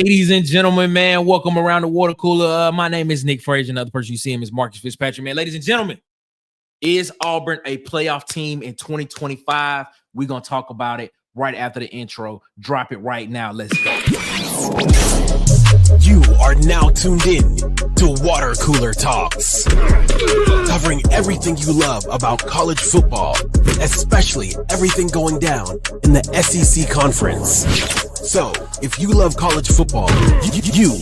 Ladies and gentlemen, man, welcome around the water cooler. My name is Nick Frazier. Another person you see him is Marcus Fitzpatrick, man. Ladies and gentlemen, is Auburn a playoff team in 2025? We're going to talk about it right after the intro. Drop it right now. Let's go. You are now tuned in to Water Cooler Talks, covering everything you love about college football, especially everything going down in the SEC Conference. So, if you love college football, you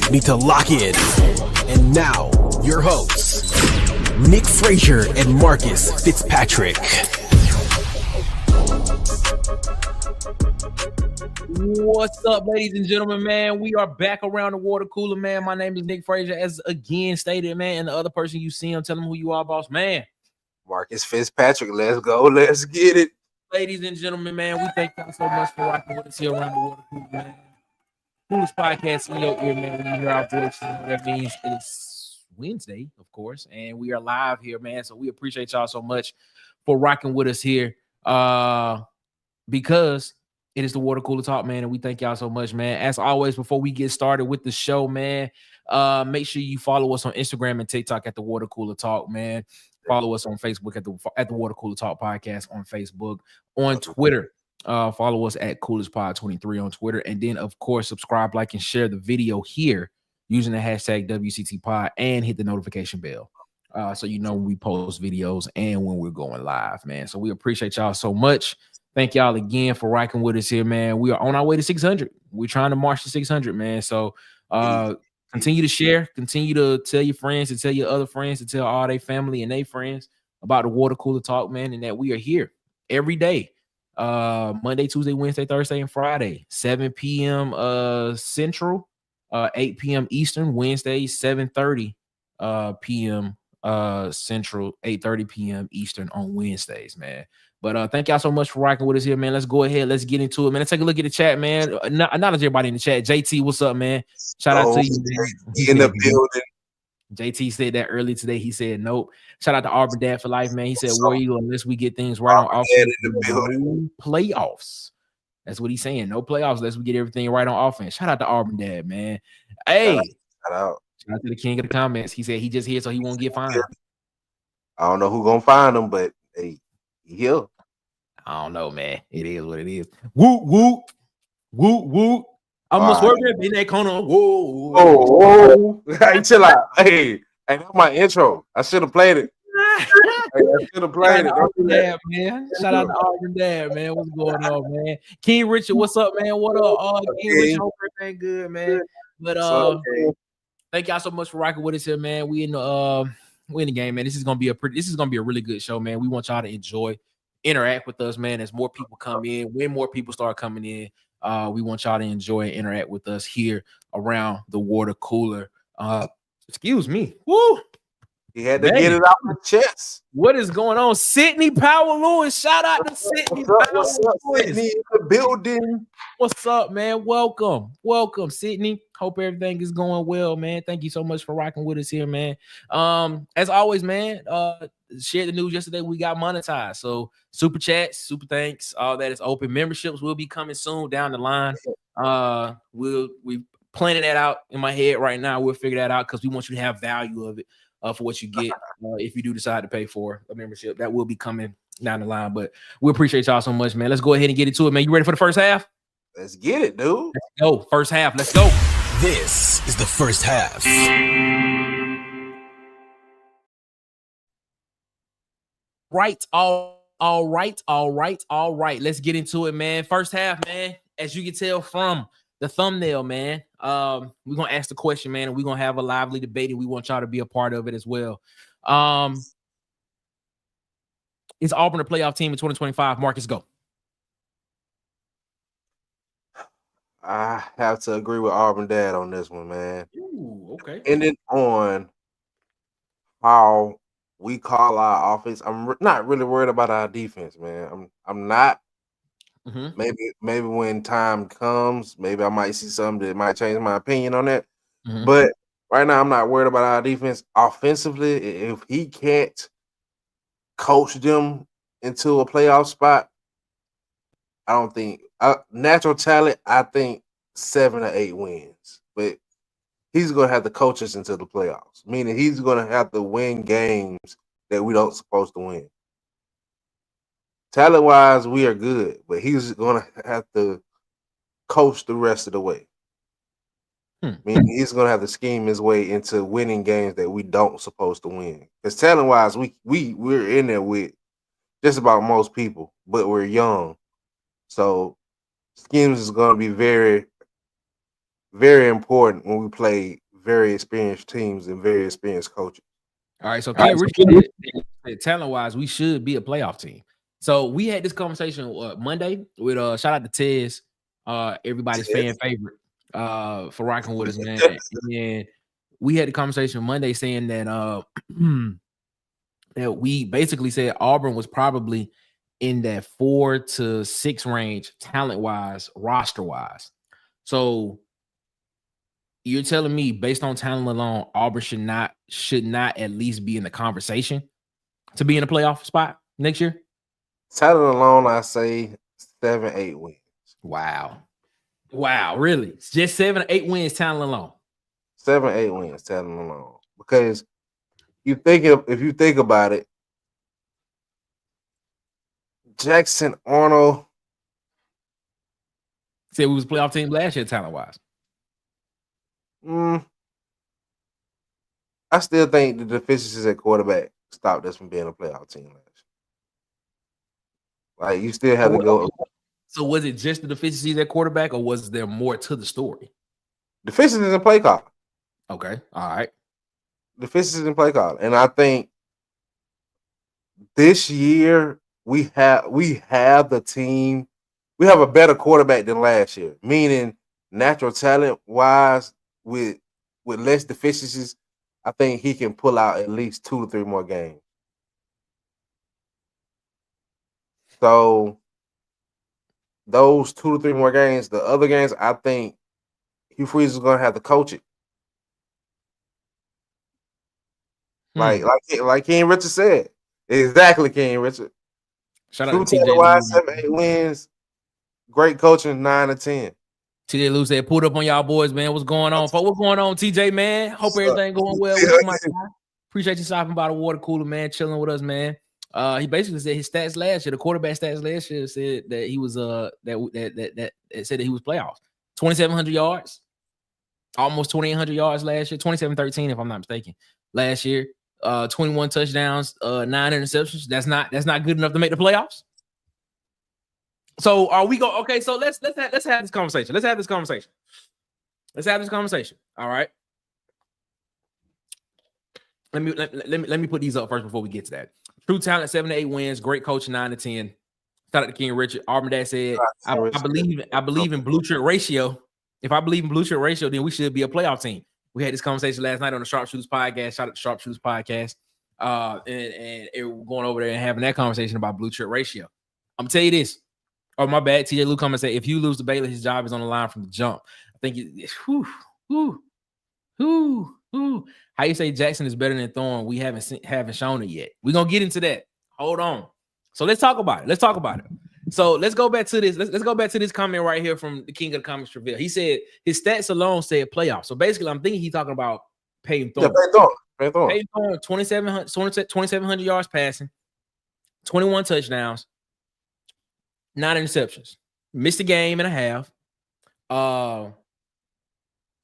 need to lock in. And now, your hosts, Nick Frazier and Marcus Fitzpatrick. What's up, ladies and gentlemen, man? We are back around the water cooler, man. My name is Nick Frazier, as again stated, man. And the other person you see him, tell him who you are, boss, man. Marcus Fitzpatrick, let's go. Let's get it. Ladies and gentlemen, man, we thank y'all so much for rocking with us here around the water cooler, man. Coolest podcast in your ear, man. When you hear our voices, that means it's Wednesday, of course, and we are live here, man. So we appreciate y'all so much for rocking with us here, because it is the Water Cooler Talk, man, and we thank y'all so much, man. As always, before we get started with the show, man, make sure you follow us on Instagram and TikTok at the Water Cooler Talk, man. Follow us on Facebook at the Water Cooler Talk Podcast on Facebook. On Twitter, follow us at CoolersPod23 on Twitter. And then, of course, subscribe, like, and share the video here using the hashtag WCTPod and hit the notification bell so you know when we post videos and when we're going live, man. So we appreciate y'all so much. Thank y'all again for rocking with us here, man. We are on our way to 600. We're trying to march to 600, man. So continue to share, continue to tell your friends, to tell your other friends, to tell all their family and their friends about the Water Cooler Talk, man, and that we are here every day. Monday, Tuesday, Wednesday, Thursday, and Friday, 7 p.m. Central, 8 p.m. Eastern. Wednesday, 7:30 p.m. Central, 8:30 p.m. Eastern on Wednesdays, man. But thank y'all so much for rocking with us here, man. Let's go ahead. Let's get into it, man. Let's take a look at the chat, man. Acknowledge everybody in the chat. JT, what's up, man? Shout out to you, man. In the building. JT said that early today. He said nope. Shout out to Auburn Dad for life, man. He said, War Eagle, unless we get things right on offense, no playoffs. That's what he's saying. No playoffs unless we get everything right on offense. Shout out to Auburn Dad, man. Hey, shout out to the king of the comments. He said he just here so he won't get fined. I don't know who's gonna find him, but hey, here. I don't know, man. It is what it is. Whoop, whoop, whoop, whoop. I'm gonna swerve in that corner. Whoa, whoa. Hey, chill out. Hey, that's my intro. I should have played it. I should have played it. Dad, man. Shout out to Auburn Dad, man. What's going on, man? King Richard, what's up, man? What up? King Richard, hope everything good, man. But thank y'all so much for rocking with us here, man. We in the game, man. This is gonna be a really good show, man. We want y'all to enjoy, interact with us, man. As more people come in, when more people start coming in, we want y'all to enjoy and interact with us here around the water cooler. Excuse me. Woo! He had to get it out the chest. What is going on? Sydney Power Lewis. Shout out to Sydney Power Lewis. Sydney in the building. What's up, man? Welcome, Sydney. Hope everything is going well, man. Thank you so much for rocking with us here, man. As always, man, shared the news yesterday. We got monetized. So super chats, super thanks, all that is open. Memberships will be coming soon down the line. We planning that out in my head right now. We'll figure that out because we want you to have value of it for what you get if you do decide to pay for a membership. That will be coming down the line. But we appreciate y'all so much, man. Let's go ahead and get into it, man. You ready for the first half? Let's get it, dude. Let's go. First half. Let's go. This is the first half. Right. All right. Let's get into it, man. First half, man. As you can tell from the thumbnail, man, we're gonna ask the question, man, and we're gonna have a lively debate, and we want y'all to be a part of it as well. Is Auburn a playoff team in 2025? Marcus, go. I have to agree with Auburn Dad on this one, man. Ooh, okay. Ending on how we call our offense. I'm not really worried about our defense, man. I'm not. Mm-hmm. Maybe when time comes, maybe I might see something that might change my opinion on that. Mm-hmm. But right now, I'm not worried about our defense. Offensively, if he can't coach them into a playoff spot, I don't think natural talent. I think 7 or 8 wins. but he's going to have to coach us into the playoffs, meaning he's going to have to win games that we don't supposed to win. Talent-wise, we are good, but he's going to have to coach the rest of the way. Meaning he's going to have to scheme his way into winning games that we don't supposed to win. Because talent-wise, we're in there with just about most people, but we're young. So schemes is going to be very, very important when we play very experienced teams and very experienced coaches. All right, so King Richard said, talent-wise, we should be a playoff team. So we had this conversation Monday with shout out to Tez, everybody's fan favorite, for rocking with us, man. And we had the conversation Monday saying that that we basically said Auburn was probably in that 4 to 6 range, talent-wise, roster-wise. So you're telling me, based on talent alone, Auburn should not at least be in the conversation to be in a playoff spot next year? Talent alone, I say 7-8 wins. Wow, really? Just 7 or 8 wins, talent alone. 7-8 wins, talent alone. Because if you think about it, Jackson Arnold said we was a playoff team last year, talent-wise. I still think the deficiencies at quarterback stopped us from being a playoff team last year. Like, you still have to go. So was it just the deficiencies at quarterback, or was there more to the story? Deficiencies in play call. Okay, all right. Deficiencies in play call, and I think this year we have the team. We have a better quarterback than last year, meaning natural talent wise, with less deficiencies. I think he can pull out at least 2 to 3 more games. So those 2 to 3 more games, the other games, I think Hugh Freeze is going to have to coach it. Like King Richard said, exactly. King Richard. Shout out to TJ. 7-8 wins, great coaching, 9 to 10. TJ Lou said, "Pulled up on y'all boys, man. What's going on? What's going on, TJ, man? Hope everything going well with you, my guy. Appreciate you stopping by the water cooler, man. Chilling with us, man." He basically said his stats last year, the quarterback stats last year, said that he was that said that he was playoffs. 2,700 yards, almost 2,800 yards last year. 27-13, if I'm not mistaken. Last year, 21 touchdowns, 9 interceptions. That's not good enough to make the playoffs. So are we go? Okay, so let's have this conversation. Let's have this conversation. All right. Let me put these up first before we get to that. True talent, 7 to 8 wins. Great coach, 9 to 10. Shout out to King Richard. Auburn Dad said, I believe in blue shirt ratio. If I believe in blue shirt ratio, then we should be a playoff team. We had this conversation last night on the Sharpshooters podcast. Shout out to Sharpshooters podcast. And we're going over there and having that conversation about blue shirt ratio. I'm gonna tell you this. Oh, my bad. TJ Luke come and say, if you lose to Baylor, his job is on the line from the jump. I think how you say Jackson is better than Thorne? We haven't shown it yet. We're gonna get into that. Hold on. So let's talk about it. So let's go back to this. Let's go back to this comment right here from the King of the Comments Reveal. He said his stats alone said playoffs. So basically, I'm thinking he's talking about Peyton Thorne. Peyton Thorne. 2,700 yards passing, 21 touchdowns, 9 interceptions. Missed a game and a half.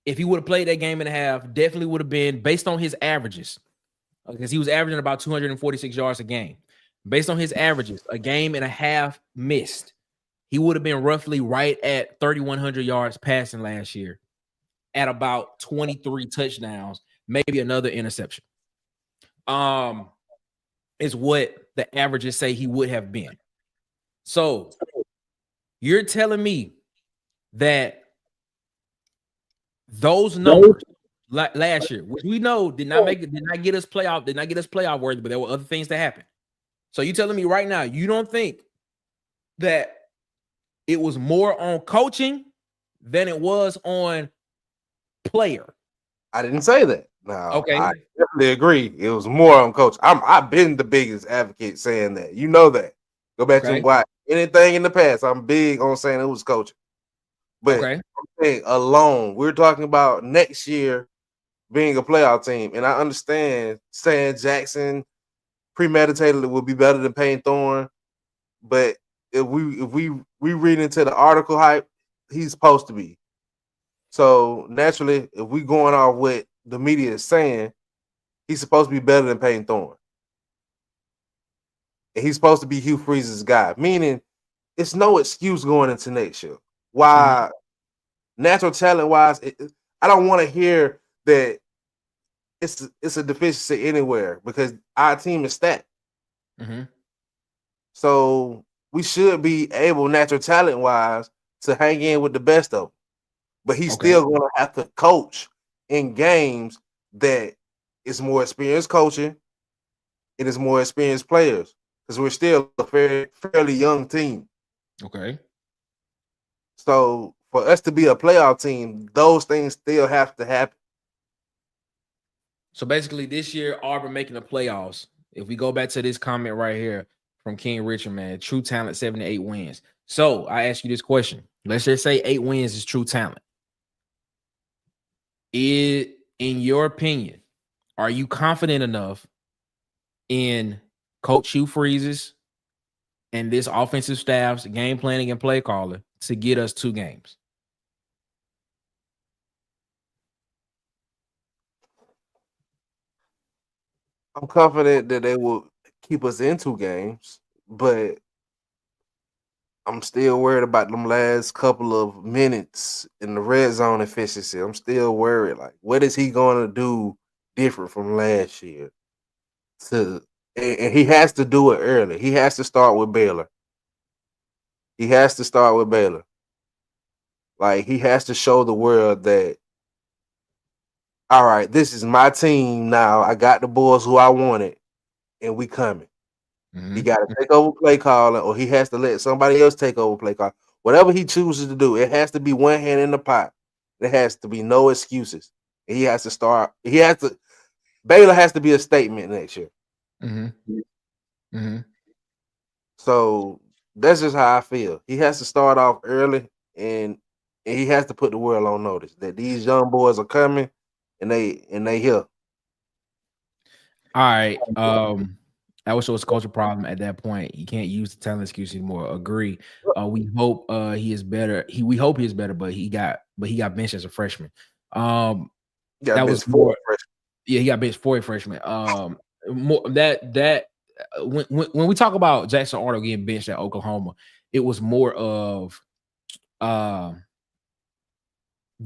If he would have played that game and a half, definitely would have been based on his averages, because he was averaging about 246 yards a game. Based on his averages, a game and a half missed, he would have been roughly right at 3,100 yards passing last year, at about 23 touchdowns, maybe another interception. Is what the averages say he would have been. So you're telling me that those numbers last year, which we know did not get us playoff worthy, but there were other things that happened. So you telling me right now you don't think that it was more on coaching than it was on player? I didn't say that. No, okay. I definitely agree. It was more on coach. I've been the biggest advocate saying that. You know that. Go back to watch anything in the past. I'm big on saying it was coaching. But Okay. alone, we're talking about next year being a playoff team. And I understand saying Jackson premeditated will be better than Payne Thorne. But if we read into the article hype, he's supposed to be. So naturally, if we going off what the media is saying, he's supposed to be better than Payne Thorne. And he's supposed to be Hugh Freeze's guy, meaning it's no excuse going into next year. Why natural talent wise, I don't want to hear that it's a deficiency anywhere because our team is stacked. So we should be able, natural talent wise, to hang in with the best of them. But he's still going to have to coach in games that is more experienced coaching. It is more experienced players because we're still a fairly young team. Okay. So for us to be a playoff team, those things still have to happen. So basically, this year, Auburn making the playoffs. If we go back to this comment right here from King Richard, man, true talent, 7 to 8 wins. So I ask you this question. Let's just say 8 wins is true talent. In your opinion, are you confident enough in Coach Hugh Freeze's and this offensive staff's game planning and play calling to get us 2 games? I'm confident that they will keep us in 2 games, but I'm still worried about them last couple of minutes in the red zone efficiency. I'm still worried. Like, what is he going to do different from last year? And he has to do it early. He has to start with Baylor. Like, he has to show the world that, all right, this is my team now. I got the boys who I wanted, and we coming. He got to take over play calling, or he has to let somebody else take over play calling. Whatever he chooses to do, it has to be one hand in the pot. There has to be no excuses. He has to start. Baylor has to be a statement next year. So that's just how I feel. He has to start off early, and he has to put the world on notice that these young boys are coming, and they here. All right. That was a culture problem at that point. You can't use the talent excuse anymore. Agree. We hope he is better. We hope he is better, but he got benched as a freshman. That was more. Yeah, he got benched for a freshman. More when we talk about Jackson Arnold getting benched at Oklahoma, it was more of the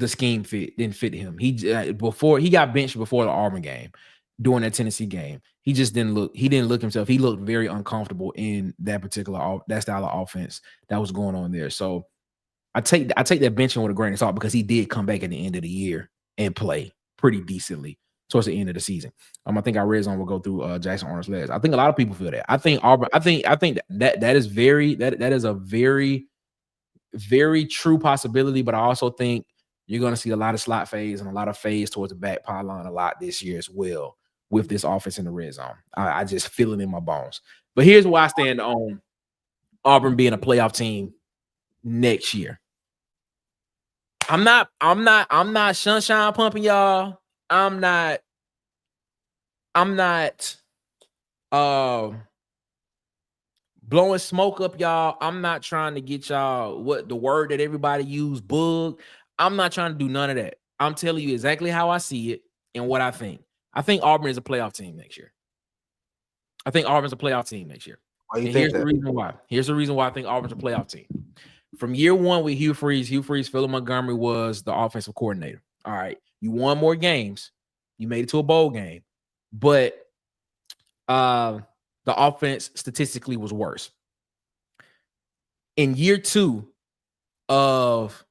scheme didn't fit him. He got benched before the Auburn game, during that Tennessee game. He just didn't look himself. He looked very uncomfortable in that particular style of offense that was going on there. So I take that benching with a grain of salt because he did come back at the end of the year and play pretty decently towards the end of the season. I think our red zone will go through Jackson Arnold's legs. I think a lot of people feel that. I think Auburn. I think that is a very, very true possibility. But I also think you're going to see a lot of slot fades and a lot of fades towards the back pylon a lot this year as well with this offense in the red zone. I just feel it in my bones. But here's why I stand on Auburn being a playoff team next year. I'm not sunshine pumping y'all. I'm not blowing smoke up y'all. I'm not trying to get y'all what the word that everybody use, bug. I'm not trying to do none of that. I'm telling you exactly how I see it and what I think. I think Auburn is a playoff team next year. I think Auburn's a playoff team next year. And here's the reason why. Here's the reason why I think Auburn's a playoff team. From year one with Hugh Freeze, Philip Montgomery was the offensive coordinator. All right. You won more games. You made it to a bowl game. But the offense statistically was worse. In year 2 of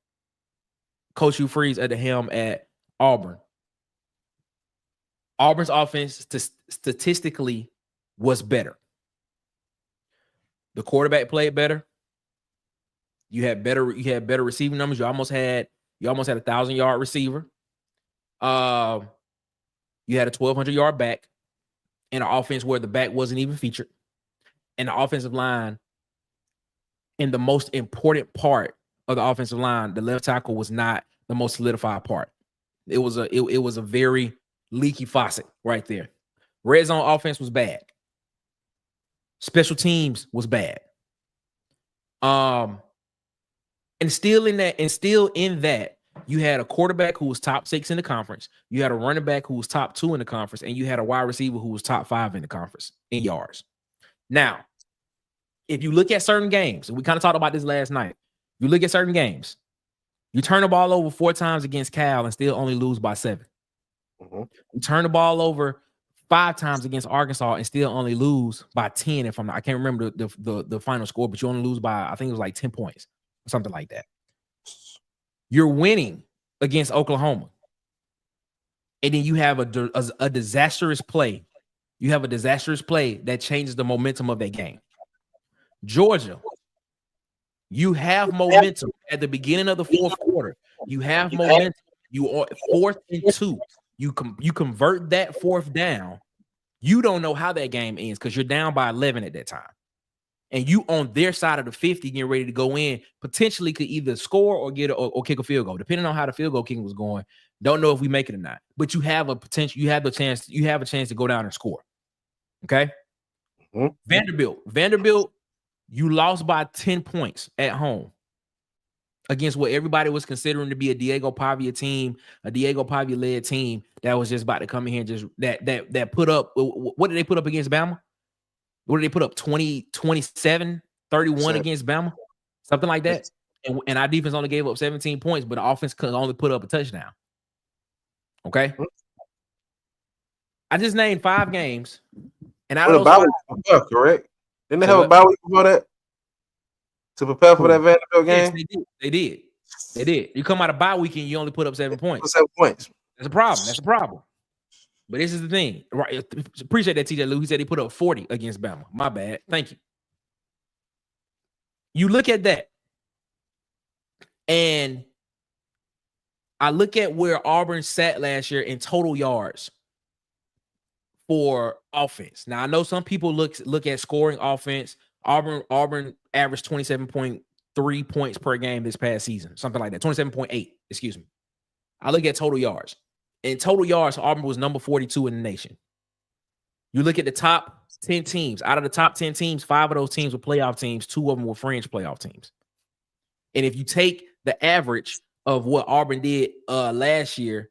Coach Hugh Freeze at the helm at Auburn, Auburn's offense statistically was better. The quarterback played better. You had better receiving numbers. You almost had a 1,000-yard receiver. You had a 1,200-yard back in an offense where the back wasn't even featured. And the offensive line, in the most important part of the offensive line, the left tackle was not the most solidified part. It was a very leaky faucet right there. Red zone offense was bad. Special teams was bad. And still in that, you had a quarterback who was top 6 in the conference. You had a running back who was top 2 in the conference, and you had a wide receiver who was top 5 in the conference in yards. Now, if you look at certain games, and we kind of talked about this last night, you look at certain games, you turn the ball over 4 times against Cal and still only lose by 7. Mm-hmm. You turn the ball over 5 times against Arkansas and still only lose by 10. If I'm not, I can't remember the final score, but you only lose by, I think it was like 10 points or something like that. You're winning against Oklahoma, and then you have a disastrous play. You have a disastrous play that changes the momentum of that game. Georgia, you have momentum at the beginning of the fourth quarter. You have momentum. You are 4th and 2. You convert that 4th down. You don't know how that game ends because you're down by 11 at that time. And you on their side of the 50 getting ready to go in, potentially could either score or get or kick a field goal, depending on how the field goal kicking was going. Don't know if we make it or not. But you have a potential, you have a chance to go down and score. Okay. Mm-hmm. Vanderbilt, you lost by 10 points at home against what everybody was considering to be a Diego Pavia team, a Diego Pavia-led team that was just about to come in here and just that put up. What did they put up against Bama? What did they put up? 27, 31 against Bama? Something like that. And our defense only gave up 17 points, but the offense could only put up a touchdown. Okay? I just named 5 games. And out of those 5, correct? Didn't they have a bye week before that? To prepare for that Vanderbilt game? Yes, they did. You come out of bye week and you only put up 7 points. 7 points. That's a problem. But this is the thing. Right? Appreciate that, TJ Lou. He said he put up 40 against Bama. My bad. Thank you. You look at that. And I look at where Auburn sat last year in total yards for offense. Now, I know some people look at scoring offense. Auburn averaged 27.3 points per game this past season. Something like that. 27.8, excuse me. I look at total yards. In total yards, Auburn was number 42 in the nation. You look at the top 10 teams. Out of the top 10 teams, 5 of those teams were playoff teams. 2 of them were fringe playoff teams. And if you take the average of what Auburn did last year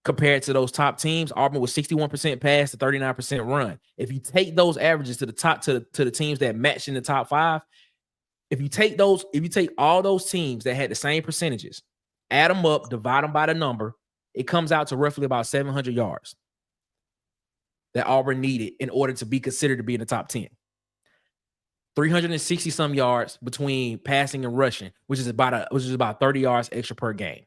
compared to those top teams, Auburn was 61% pass to 39% run. If you take those averages to the top to the teams that matched in the top 5, if you take all those teams that had the same percentages, add them up, divide them by the number, it comes out to roughly about 700 yards that Auburn needed in order to be considered to be in the top 10. 360 some yards between passing and rushing, which is about 30 yards extra per game.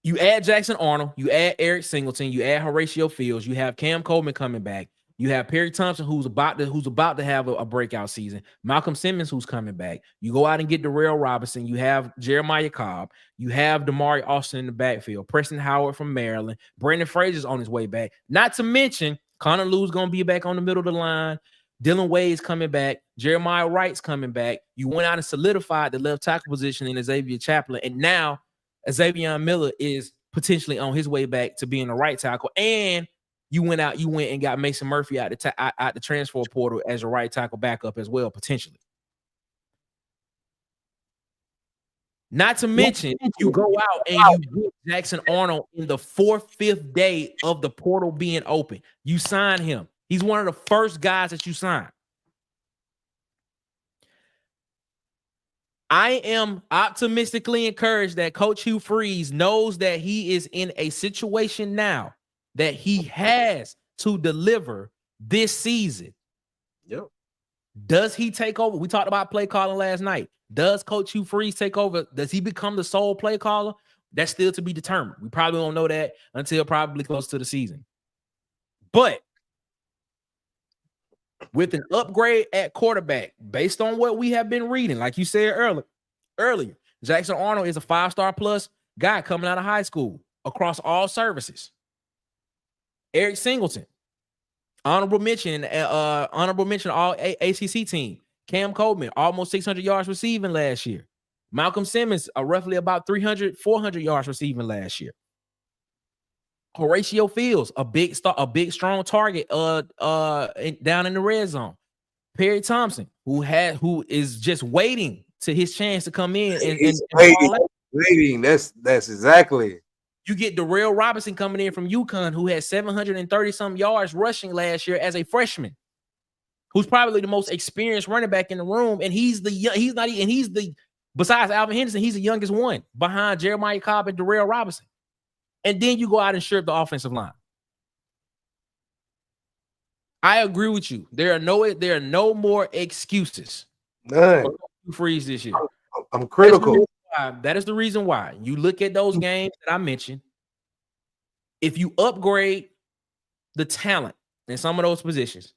You add Jackson Arnold, you add Eric Singleton, you add Horatio Fields, you have Cam Coleman coming back, you have Perry Thompson who's about to have a breakout season, Malcolm Simmons who's coming back. You go out and get Darrell Robinson, you have Jeremiah Cobb, you have Damari Austin in the backfield, Preston Howard from Maryland, Brandon Frazier's on his way back. Not to mention Connor Lou's gonna be back on the middle of the line. Dylan Wade's coming back. Jeremiah Wright's coming back. You went out and solidified the left tackle position in Xavier Chaplin, and now Xavier Miller is potentially on his way back to being a right tackle. And you went and got Mason Murphy out the transfer portal as a right tackle backup as well, potentially. Not to mention, you go out and you get Jackson Arnold in the 4th, 5th day of the portal being open. You sign him. He's one of the first guys that you sign. I am optimistically encouraged that Coach Hugh Freeze knows that he is in a situation now that he has to deliver this season. Yep. Does he take over? We talked about play calling last night. Does Coach Hugh Freeze take over? Does he become the sole play caller? That's still to be determined. We probably won't know that until probably close to the season. But with an upgrade at quarterback, based on what we have been reading, like you said earlier, Jackson Arnold is a 5-star plus guy coming out of high school across all services. Eric Singleton, honorable mention all ACC team. Cam Coleman, almost 600 yards receiving last year. Malcolm Simmons, roughly about 300, 400 yards receiving last year. Horatio Fields, a big strong target down in the red zone. Perry Thompson, who is just waiting to his chance to come in and waiting. That's exactly. You get Darrell Robinson coming in from UConn, who had 730 some yards rushing last year as a freshman, who's probably the most experienced running back in the room, and besides Alvin Henderson, he's the youngest one behind Jeremiah Cobb and Darrell Robinson. And then you go out and shore up the offensive line. I agree with you. There are no more excuses. None. Freeze this year. I'm critical. That is the reason why. You look at those games that I mentioned. If you upgrade the talent in some of those positions,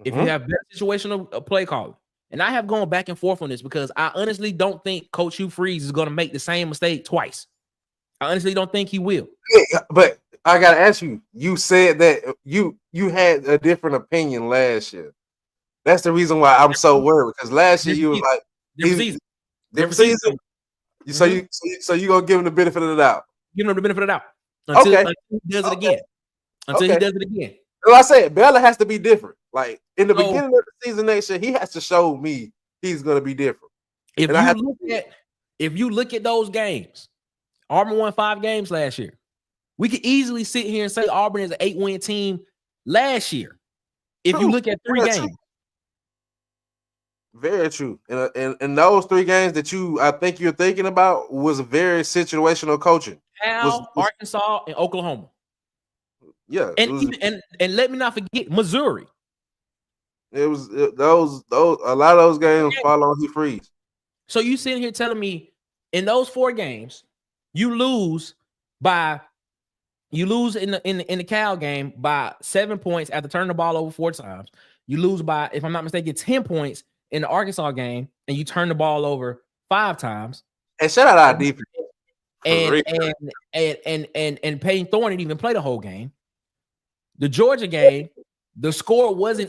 if you have better situational play calling, and I have gone back and forth on this because I honestly don't think Coach Hugh Freeze is going to make the same mistake twice. I honestly don't think he will. Yeah, but I gotta ask you. You said that you had a different opinion last year. That's the reason why I'm so worried, because last year you was like different season. So you gonna give him the benefit of the doubt? Give him the benefit of the doubt until he does it again. Until he does it again. Well, I said Bella has to be different. Like in the beginning of the season next year, he has to show me he's gonna be different. If you look at those games, Auburn won 5 games last year. We could easily sit here and say Auburn is an 8-win team last year. If you look at 3 games. Very true. And those 3 games that I think you're thinking about was very situational coaching. Arkansas, and Oklahoma. Yeah. And let me not forget Missouri. It was those a lot of those games fall on Hugh Freeze. So you sitting here telling me in those 4 games, you lose in the Cal game by 7 points after turning the ball over 4 times. You lose by, if I'm not mistaken, 10 points in the Arkansas game, and you turn the ball over 5 times. And shout out our defense. And Peyton Thorne didn't even play the whole game. The Georgia game, the score was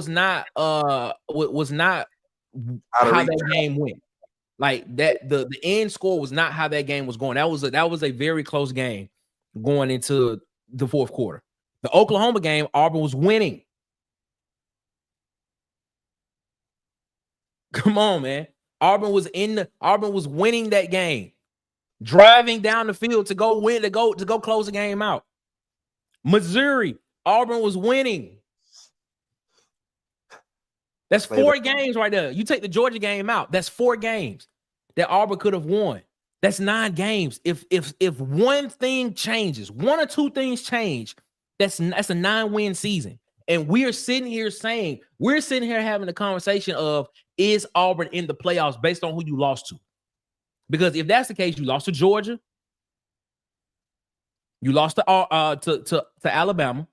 not how that game went. Like that, the end score was not how that game was going. That was a very close game going into the 4th quarter. The Oklahoma game, Auburn was winning. Come on, man. Auburn was winning that game, driving down the field to go win, to go close the game out. Missouri, Auburn was winning. That's 4 games right there. You take the Georgia game out, that's 4 games that Auburn could have won. That's 9 games. If one thing changes, 1 or 2 things change, that's a 9-win season. And we're sitting here having a conversation of, is Auburn in the playoffs based on who you lost to? Because if that's the case, you lost to Georgia, you lost to Alabama,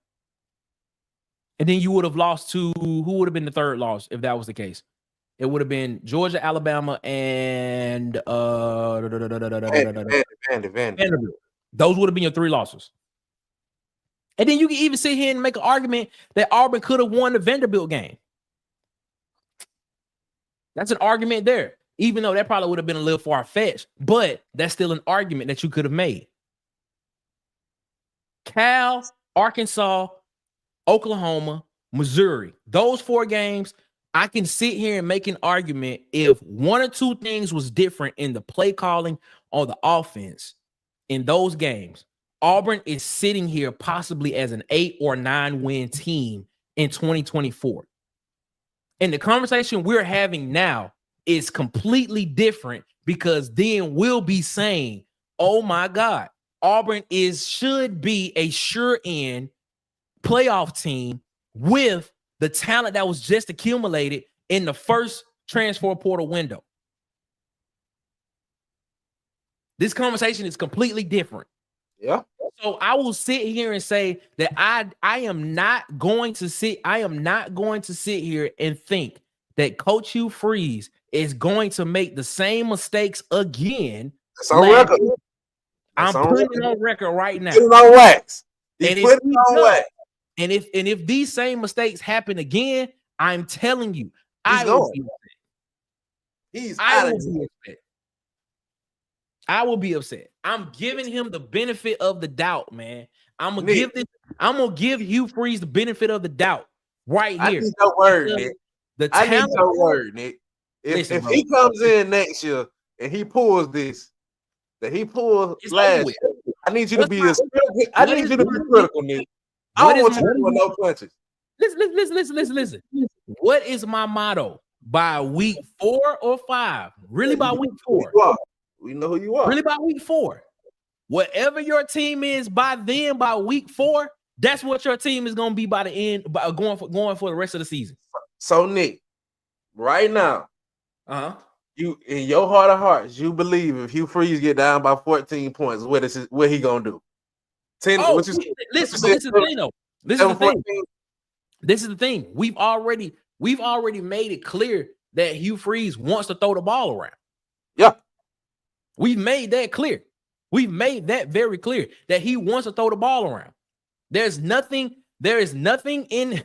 and then you would have lost to, who would have been the 3rd loss if that was the case? It would have been Georgia, Alabama, and Vanderbilt. Those would have been your 3 losses. And then you can even sit here and make an argument that Auburn could have won the Vanderbilt game. That's an argument there, even though that probably would have been a little far-fetched, but that's still an argument that you could have made. Cal, Arkansas, Oklahoma, Missouri, those 4 games, I can sit here and make an argument if 1 or 2 things was different in the play calling or the offense in those games. Auburn is sitting here possibly as an 8 or 9-win team in 2024. And the conversation we're having now is completely different, because then we'll be saying, oh my God, Auburn should be a sure-in playoff team with the talent that was just accumulated in the first transfer portal window. This conversation is completely different. Yeah. So I will sit here and say that I am not going to sit here and think that Coach Hugh Freeze is going to make the same mistakes again. It's on record. I'm putting it on record right now. Put it on wax. And if these same mistakes happen again, I'm telling you, He's going. I will be upset. I'm giving him the benefit of the doubt, man. I'm gonna give Hugh Freeze the benefit of the doubt right here. I need your word, Nick. I need your word, Nick. If he comes in next year and he pulls this, that he pulled last year, I need you to be critical, Nick. I don't want you to do no punches. Listen. What is my motto by week 4 or 5? Really, by week 4. We know who you are. Really, by week 4. Whatever your team is by week 4, that's what your team is gonna be by the end, going for the rest of the season. So, Nick, right now, you in your heart of hearts, you believe if Hugh Freeze get down by 14 points, what he gonna do? 10. Listen, this is the thing, though. This is the thing. We've already made it clear that Hugh Freeze wants to throw the ball around. Yeah. We've made that clear. We've made that very clear that he wants to throw the ball around. There is nothing in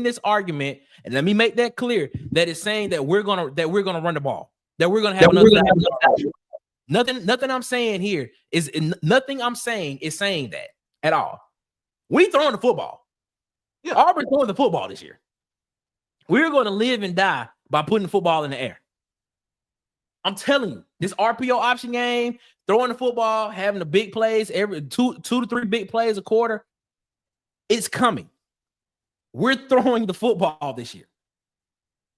this argument, and let me make that clear, that is saying that we're gonna run the ball, that we're gonna have nothing I'm saying here is saying that at all. We throwing the football. Yeah. Auburn's throwing the football this year. We're going to live and die by putting the football in the air. I'm telling you, this RPO option game, throwing the football, having the big plays, every two to three big plays a quarter, it's coming. We're throwing the football this year.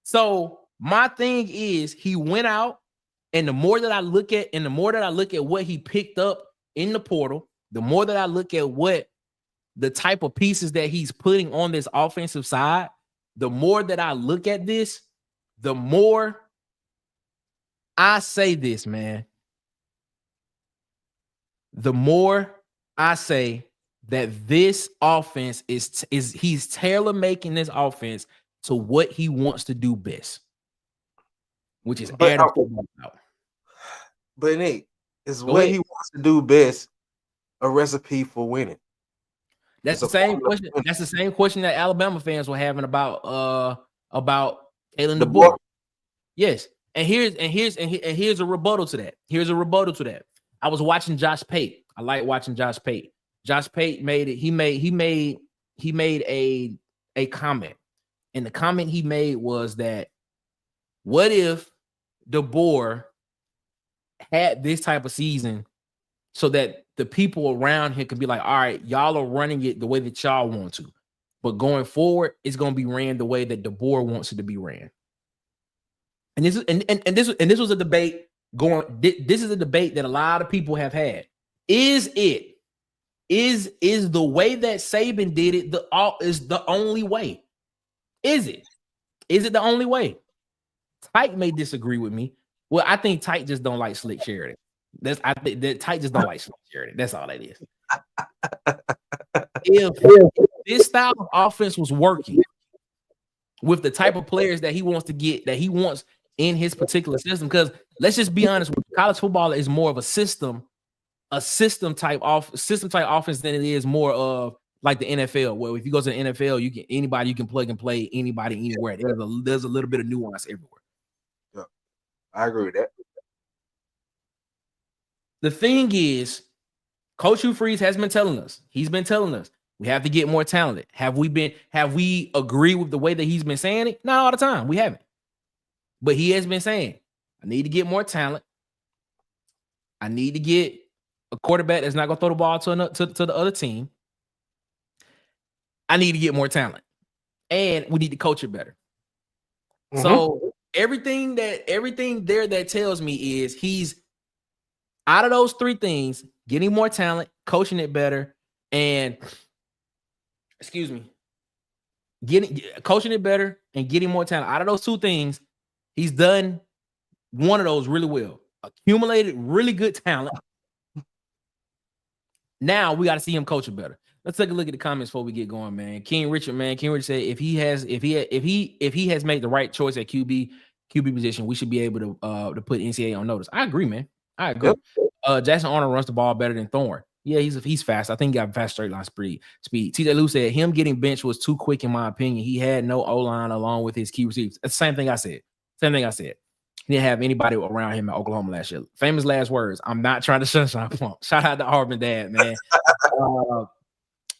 So my thing is, he went out, and the more that I look at what he picked up in the portal, the more that I look at what the type of pieces that he's putting on this offensive side, the more that I look at this, the more I say this, man. The more I say that this offense is he's tailor-making this offense to what he wants to do best, which is air the football out. But Nate, is what he wants to do best a recipe for winning? That's the same question. That's the same question that Alabama fans were having about Kalen DeBoer. Yes, and here's a rebuttal to that. Here's a rebuttal to that. I was watching Josh Pate. I like watching Josh Pate. Josh Pate made it. He made a comment, and the comment he made was that, what if DeBoer had this type of season so that the people around him could be like, all right, y'all are running it the way that y'all want to, but going forward, it's going to be ran the way that DeBoer wants it to be ran. And this was a debate going. This is a debate that a lot of people have had. Is the way that Saban did it is the only way? Is it the only way? Tyke may disagree with me. Well, I think Tyke just don't like Slick Sheridan. I think that Tyke just don't like Slick Sheridan. That's all that is. If this style of offense was working with the type of players that he wants to get, that he wants in his particular system, because let's just be honest, college football is more of a system type offense than it is more of like the NFL, where if you go to the NFL, you can plug and play anybody anywhere. There's a little bit of nuance everywhere. Yeah, I agree with that. The thing is, Coach Hugh Freeze has been telling us. He's been telling us we have to get more talented. Have we agreed with the way that he's been saying it? Not all the time. We haven't. But he has been saying, I need to get more talent. I need to get a quarterback that's not going to throw the ball to the other team. I need to get more talent. And we need to coach it better. Mm-hmm. So everything there that tells me is he's out of those three things: getting more talent, coaching it better, and coaching it better and getting more talent. Out of those two things, he's done one of those really well. Accumulated really good talent. Now we got to see him coaching better. Let's take a look at the comments before we get going, man. King Richard said if he has made the right choice at QB position, we should be able to put NCAA on notice. I agree, man. I agree. Yep. Jackson Arnold runs the ball better than Thorne. Yeah, he's fast. I think he got fast straight line speed. TJ Lou said him getting benched was too quick, in my opinion. He had no O-line along with his key receivers. That's the same thing I said. He didn't have anybody around him at Oklahoma last year. Famous last words. I'm not trying to sunshine plump. Shout out to Auburn dad, man.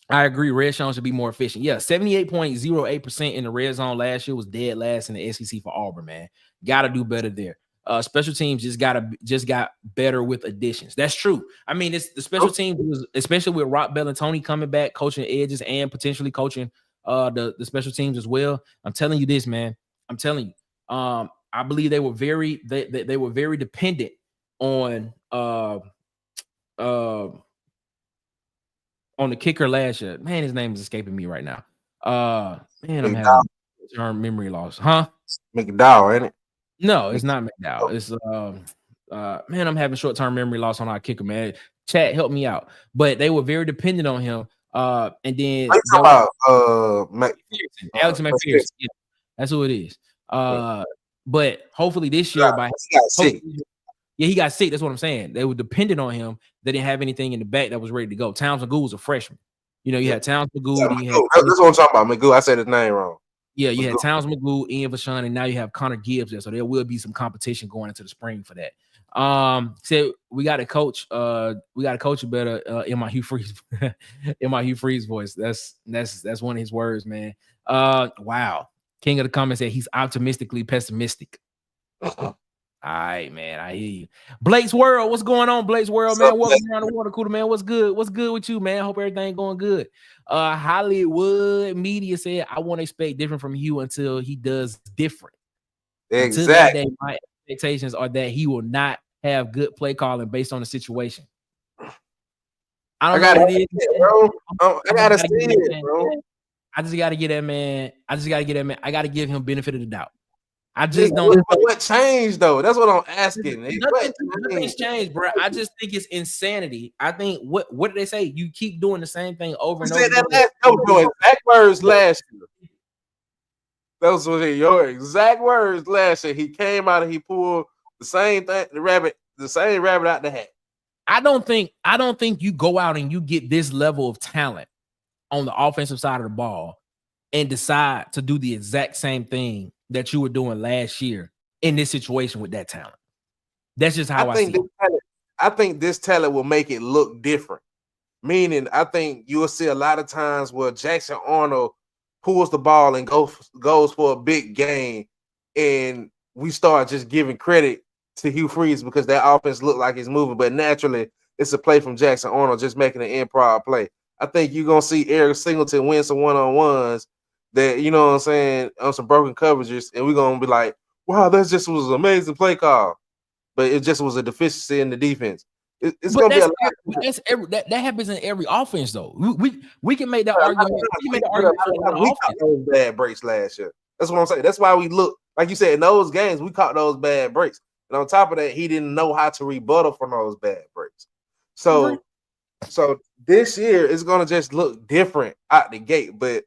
I agree. Red zone should be more efficient. Yeah, 78.08% in the red zone last year was dead last in the SEC for Auburn, man. Got to do better there. Special teams just got better with additions. That's true. I mean, it's the special teams was, especially with Rock Bellantoni coming back, coaching edges and potentially coaching the special teams as well. I'm telling you this, man. I'm telling you. I believe they were very dependent on the kicker last year. Man, his name is escaping me right now. Man, I'm having term memory loss. Huh? McDowell, ain't it? No, it's not McDowell. It's man, I'm having short-term memory loss on our kicker, man. Chat, help me out. But they were very dependent on him. And then Alex McPherson. Yeah, that's who it is. But hopefully this year, he got sick. That's what I'm saying. They were dependent on him. They didn't have anything in the back that was ready to go. Towns McGough was a freshman. You know, you had Towns McGough. That's what I'm talking about. McGough. I said his name wrong. Yeah, you had Towns McGough, Ian Vashon, and now you have Connor Gibbs there. So there will be some competition going into the spring for that. So we got to coach. We got to coach better in my Hugh Freeze, voice. That's one of his words, man. Wow. King of the comments said he's optimistically pessimistic. All right, man. I hear you. Blake's World. What's going on, Blake's World, man? Welcome around the water cooler, man. What's good? What's good with you, man? Hope everything going good. Hollywood Media said, I won't expect different from you until he does different. Exactly. Until that day, my expectations are that he will not have good play calling based on the situation. I gotta see it, bro. I just gotta get that man. I gotta give him benefit of the doubt. I just don't know what changed though. That's what I'm asking. Nothing's changed, bro. I just think it's insanity. I think what did they say? You keep doing the same thing over and over. Exact words last year. Those were your exact words last year. He came out and he pulled the same thing, the same rabbit out the hat. I don't think you go out and you get this level of talent on the offensive side of the ball and decide to do the exact same thing that you were doing last year in this situation with that talent. That's just how I see it. I think this talent will make it look different. Meaning, I think you will see a lot of times where Jackson Arnold pulls the ball and goes for a big game, and we start just giving credit to Hugh Freeze because that offense looked like it's moving, but naturally it's a play from Jackson Arnold just making an improv play. I think you're gonna see Eric Singleton win some one-on-ones that, you know what I'm saying, on some broken coverages, and we're gonna be like, wow, that just was an amazing play call. But it just was a deficiency in the defense. It's gonna be a lot. That happens in every offense, though. We can make that argument. We caught those bad breaks last year. That's what I'm saying. That's why we look, like you said, in those games, we caught those bad breaks. And on top of that, he didn't know how to rebuttal from those bad breaks. So this year is gonna just look different out the gate. But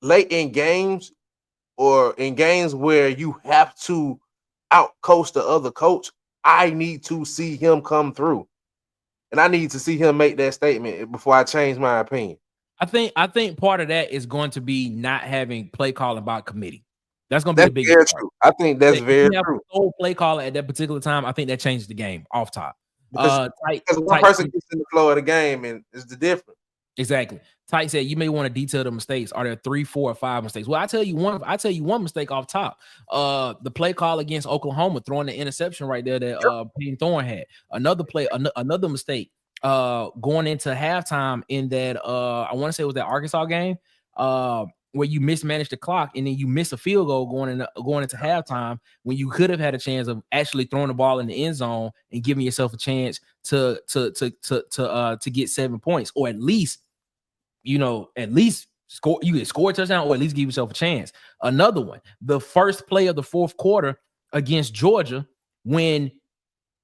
late in games or in games where you have to out-coach the other coach, I need to see him come through. And I need to see him make that statement before I change my opinion. I think part of that is going to be not having play calling by committee. That's going to be the biggest part. True. I think that's very true. Sole play caller at that particular time, I think that changes the game off top. Because one person gets in the flow of the game, and it's the difference. Exactly. Tyke said you may want to detail the mistakes. Are there 3, 4, or 5 mistakes? Well, I tell you one mistake off top. The play call against Oklahoma, throwing the interception right there that Payne Thorne had. Another mistake going into halftime in that I want to say it was that Arkansas game where you mismanaged the clock and then you miss a field goal going into halftime when you could have had a chance of actually throwing the ball in the end zone and giving yourself a chance to get 7 points, or at least score. You could score a touchdown or at least give yourself a chance. Another one, the first play of the fourth quarter against Georgia, when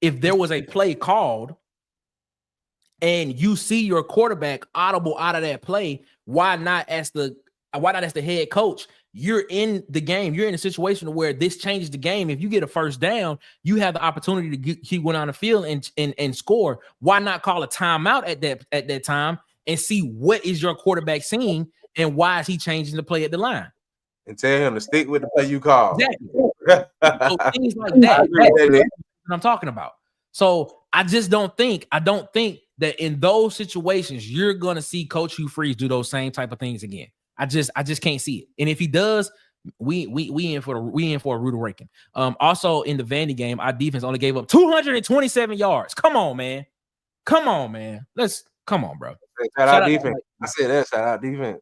if there was a play called and you see your quarterback audible out of that play, why not as the head coach you're in the game. You're in a situation where this changes the game. If you get a first down, you have the opportunity to keep going on the field and score. Why not call a timeout at that time and see what is your quarterback seeing and why is he changing the play at the line? And tell him to stick with the play you call. Exactly. So things like that. That's what I'm talking about. So I don't think that in those situations you're gonna see Coach Hugh Freeze do those same type of things again. I just can't see it. And if he does, we in for a rude awakening. Also in the Vandy game, our defense only gave up 227 yards. Come on, man. Come on, bro. Shout out defense. I said that. Shout out defense.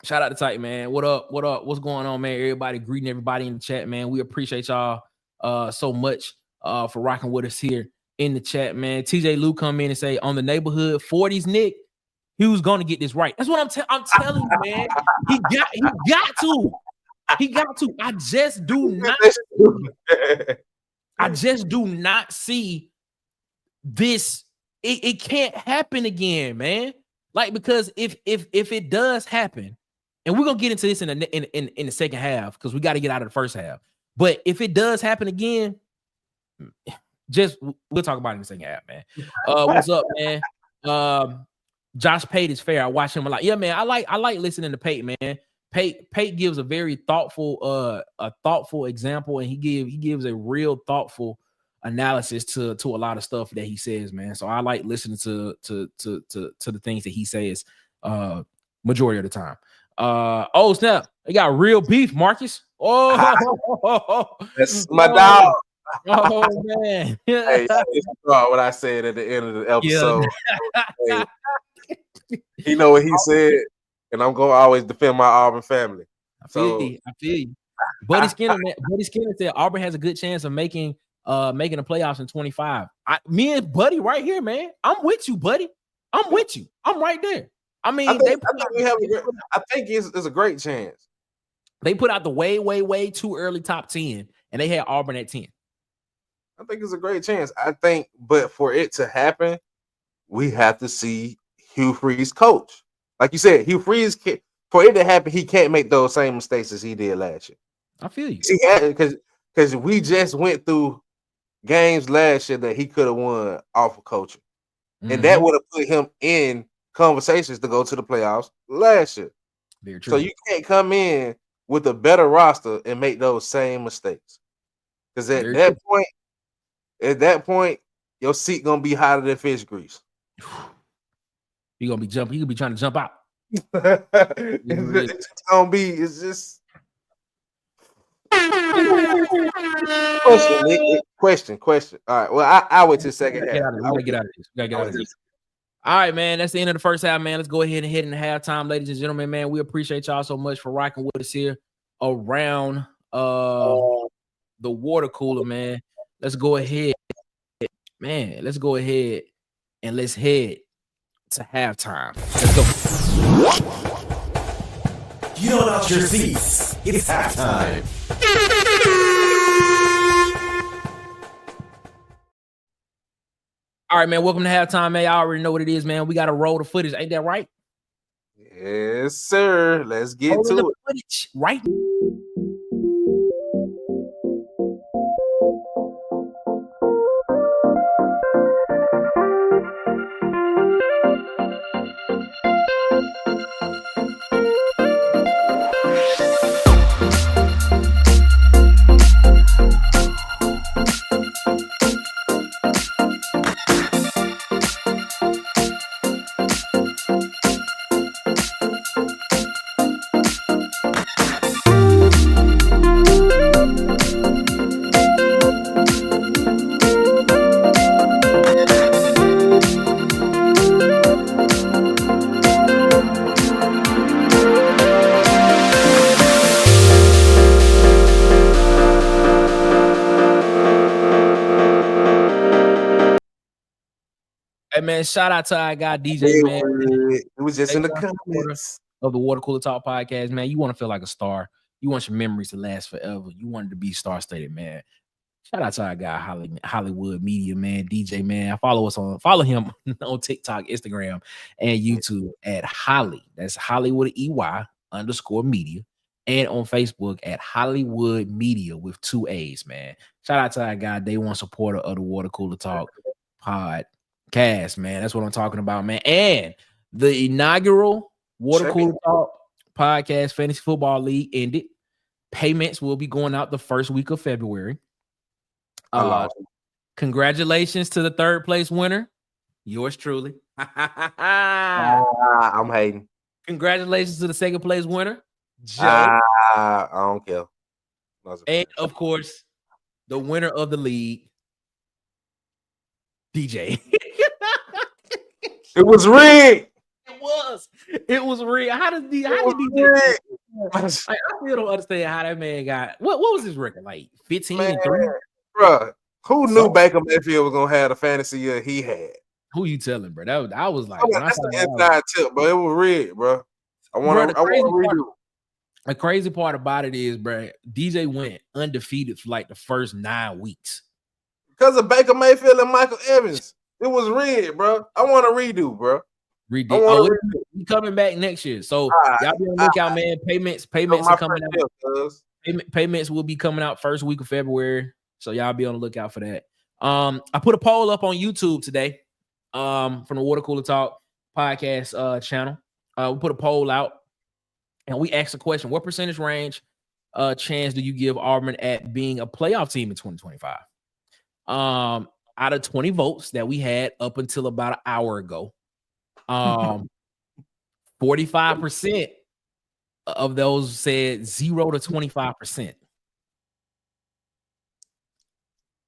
Shout out to Tight, man. What up? What's going on, man? Everybody greeting everybody in the chat, man. We appreciate y'all so much for rocking with us here in the chat, man. TJ Lou come in and say on the neighborhood 40s, Nick, he was going to get this right. That's what I'm telling you, man. He got to. I just do not see this. It can't happen again, man. Like, because if it does happen, and we're gonna get into this in the second half because we got to get out of the first half. But if it does happen again, we'll talk about it in the second half, man. What's up, man? Josh Pate is fair. I watch him a lot. Yeah, man. I like listening to Pate, man. Pate gives a very thoughtful example, and he gives a real thoughtful analysis to a lot of stuff that he says, man. So I like listening to the things that he says majority of the time. Oh snap, they got real beef, Marcus. Oh, that's my dog. Oh man. Hey, what I said at the end of the episode. Yeah. Hey, he know what he said, and I'm gonna always defend my Auburn family. I feel you. Buddy Skinner said Auburn has a good chance of making the playoffs in 25. Me and Buddy right here, man. I'm with you, buddy. I'm with you. I'm right there. I mean, I think it's a great chance. They put out the way too early top 10, and they had Auburn at 10. I think it's a great chance. I think, but for it to happen, we have to see Hugh Freeze coach. Like you said, Hugh Freeze, for it to happen, he can't make those same mistakes as he did last year. I feel you. Because we just went through games last year that he could have won off of coaching. Mm-hmm. And that would have put him in conversations to go to the playoffs last year. Very true. So you can't come in with a better roster and make those same mistakes. Because at that point, your seat gonna be hotter than fish grease. You're gonna be jumping. You gonna be trying to jump out. It's gonna be. It's just question. All right. Well, I wait till second half. We gotta get out of this. All right, man. That's the end of the first half, man. Let's go ahead and head into halftime, ladies and gentlemen. Man, we appreciate y'all so much for rocking with us here around the water cooler, man. Let's go ahead, man. Let's go ahead and let's head to halftime. Let's go. You don't out your seats. It's halftime. All right, man. Welcome to halftime, man. Y'all already know what it is, man. We got to roll the footage. Ain't that right? Yes, sir. Let's get to it. Footage, right? Hey man, shout out to our guy DJ, man. It was just in the comments of the Water Cooler Talk podcast, man. You want to feel like a star. You want your memories to last forever. You wanted to be star-studded, man. Shout out to our guy Hollywood Media, man. DJ, man. Follow him on TikTok, Instagram, and YouTube at Holly. That's Hollywood EY _media. and on Facebook at Hollywood Media with 2 A's, man. Shout out to that guy, day one supporter of the Water Cooler Talk podcast, man. That's what I'm talking about, man. And the inaugural Water Cooler Talk podcast Fantasy Football League ended. Payments will be going out the first week of February. Congratulations to the third place winner, yours truly. I'm hating. Congratulations to the second place winner, Joe. I don't care. And of course, the winner of the league, DJ. It was rigged. It was rigged. How did DJ? I still don't understand how that man got. What was his record? Like 15-3? Bro, who knew Baker Mayfield was gonna have the fantasy year he had? Who you telling, bro? I was like, that's an inside tip, but it was rigged, bro. I want to redo. The crazy part about it is, bro, DJ went undefeated for like the first 9 weeks because of Baker Mayfield and Michael Evans. It was rigged, bro. I want to redo, bro. We coming back next year, so y'all be on the lookout, man. Payments are coming out. Payments will be coming out first week of February, so y'all be on the lookout for that. I put a poll up on YouTube today, from the Water Cooler Talk podcast channel. We put a poll out, and we asked a question: what percentage range chance do you give Auburn at being a playoff team in 2025? Out of 20 votes that we had up until about an hour ago, 45% of those said 0 to 25%.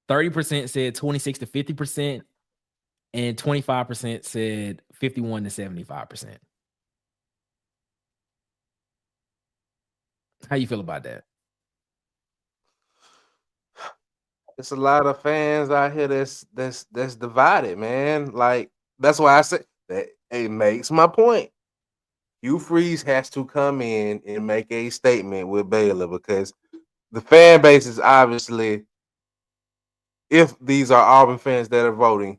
30% said 26 to 50%, and 25% said 51 to 75%. How you feel about that? It's a lot of fans out here that's divided, man. Like, that's why I said that it makes my point. Hugh Freeze has to come in and make a statement with Baylor, because the fan base is obviously, if these are Auburn fans that are voting,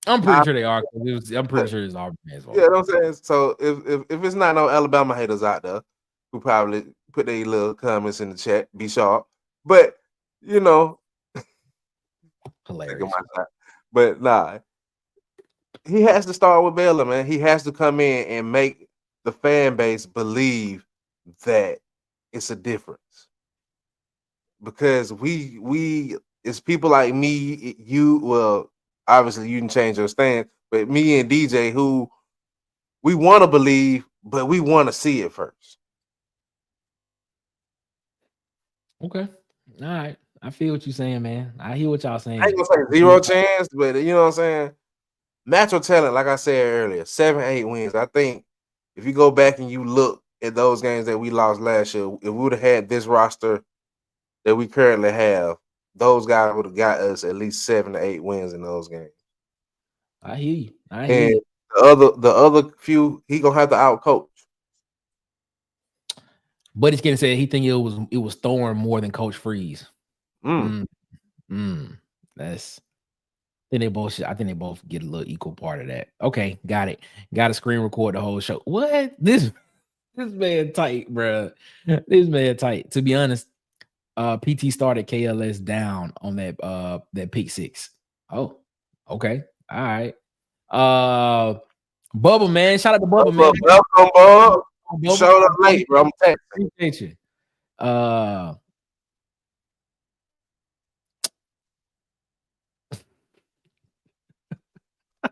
I'm pretty sure they are. I'm pretty sure it's Auburn fans voting. Yeah, you know what I'm saying? So if it's not no Alabama haters out there who probably put their little comments in the chat, be sharp. But hilarious. But nah, he has to start with Baylor, man. He has to come in and make the fan base believe that it's a difference. Because we it's people like me, you, well, obviously you can change your stance, but me and DJ, who we want to believe, but we want to see it first. Okay. All right. I feel what you're saying, man. I hear what y'all saying. I ain't gonna say 0 chance, but you know what I'm saying? Natural talent, like I said earlier, 7-8 wins. I think if you go back and you look at those games that we lost last year, if we would have had this roster that we currently have, those guys would have got us at least 7 to 8 wins in those games. I hear you. And the other few, he gonna have to outcoach. Buddy's getting said he think it was Thorne more than Coach Freeze. That's. I think they both get a little equal part of that. Okay, got it. Got to screen record the whole show. What? This man tight, bro. This man tight. To be honest, PT started KLS down on that pick six. Oh, okay. All right. Bubba, man. Shout out to Bubba, man. Welcome, Bob. Showed up late, bro. I'm texting. Appreciate you.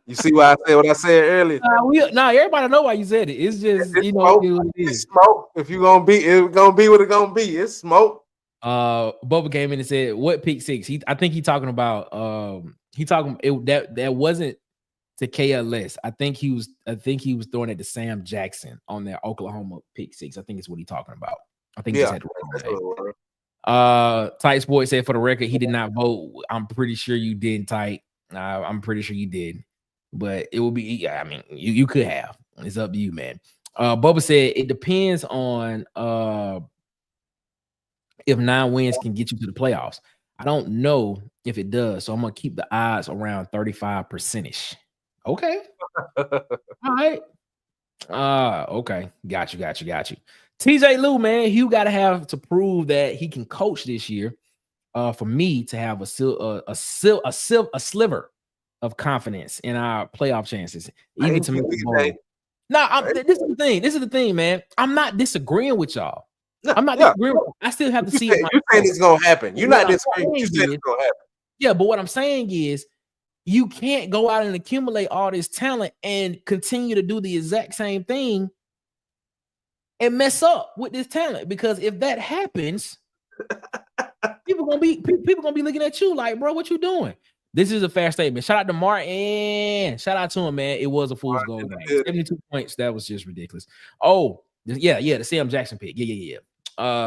You see why I said what I said earlier? Everybody know why you said it. It's just it's smoke. It's smoke. If you're gonna be, it's gonna be what it's gonna be. It's smoke. Bubba came in and said, "What pick six?" I think he's talking about. That wasn't to KLS. I think he was throwing it to Sam Jackson on that Oklahoma pick six. I think it's what he's talking about. I think he just had to. Tight Sport said, for the record, he did not vote. I'm pretty sure you did, Tight. I'm pretty sure you did, but it will be. I mean, you could have. It's up to you, man. Bubba said it depends on if 9 wins can get you to the playoffs. I don't know if it does, so I'm gonna keep the odds around 35%. Okay. All right. Okay. Got you. TJ Lou, man, you got to have to prove that he can coach this year. For me to have a sliver of confidence in our playoff chances, even to make the bowl. No, this is the thing. This is the thing, man. I'm not disagreeing with y'all. No, I'm not disagreeing. I still have to see it. You saying it's gonna happen. You're not disagreeing. You said it's gonna happen. Yeah, but what I'm saying is, you can't go out and accumulate all this talent and continue to do the exact same thing and mess up with this talent, because if that happens, people gonna be looking at you like, bro, what you doing? This is a fair statement. Shout out to Martin. Shout out to him, man. It was a fool's gold game. 72 points. That was just ridiculous. Oh, yeah, the Sam Jackson pick. Yeah.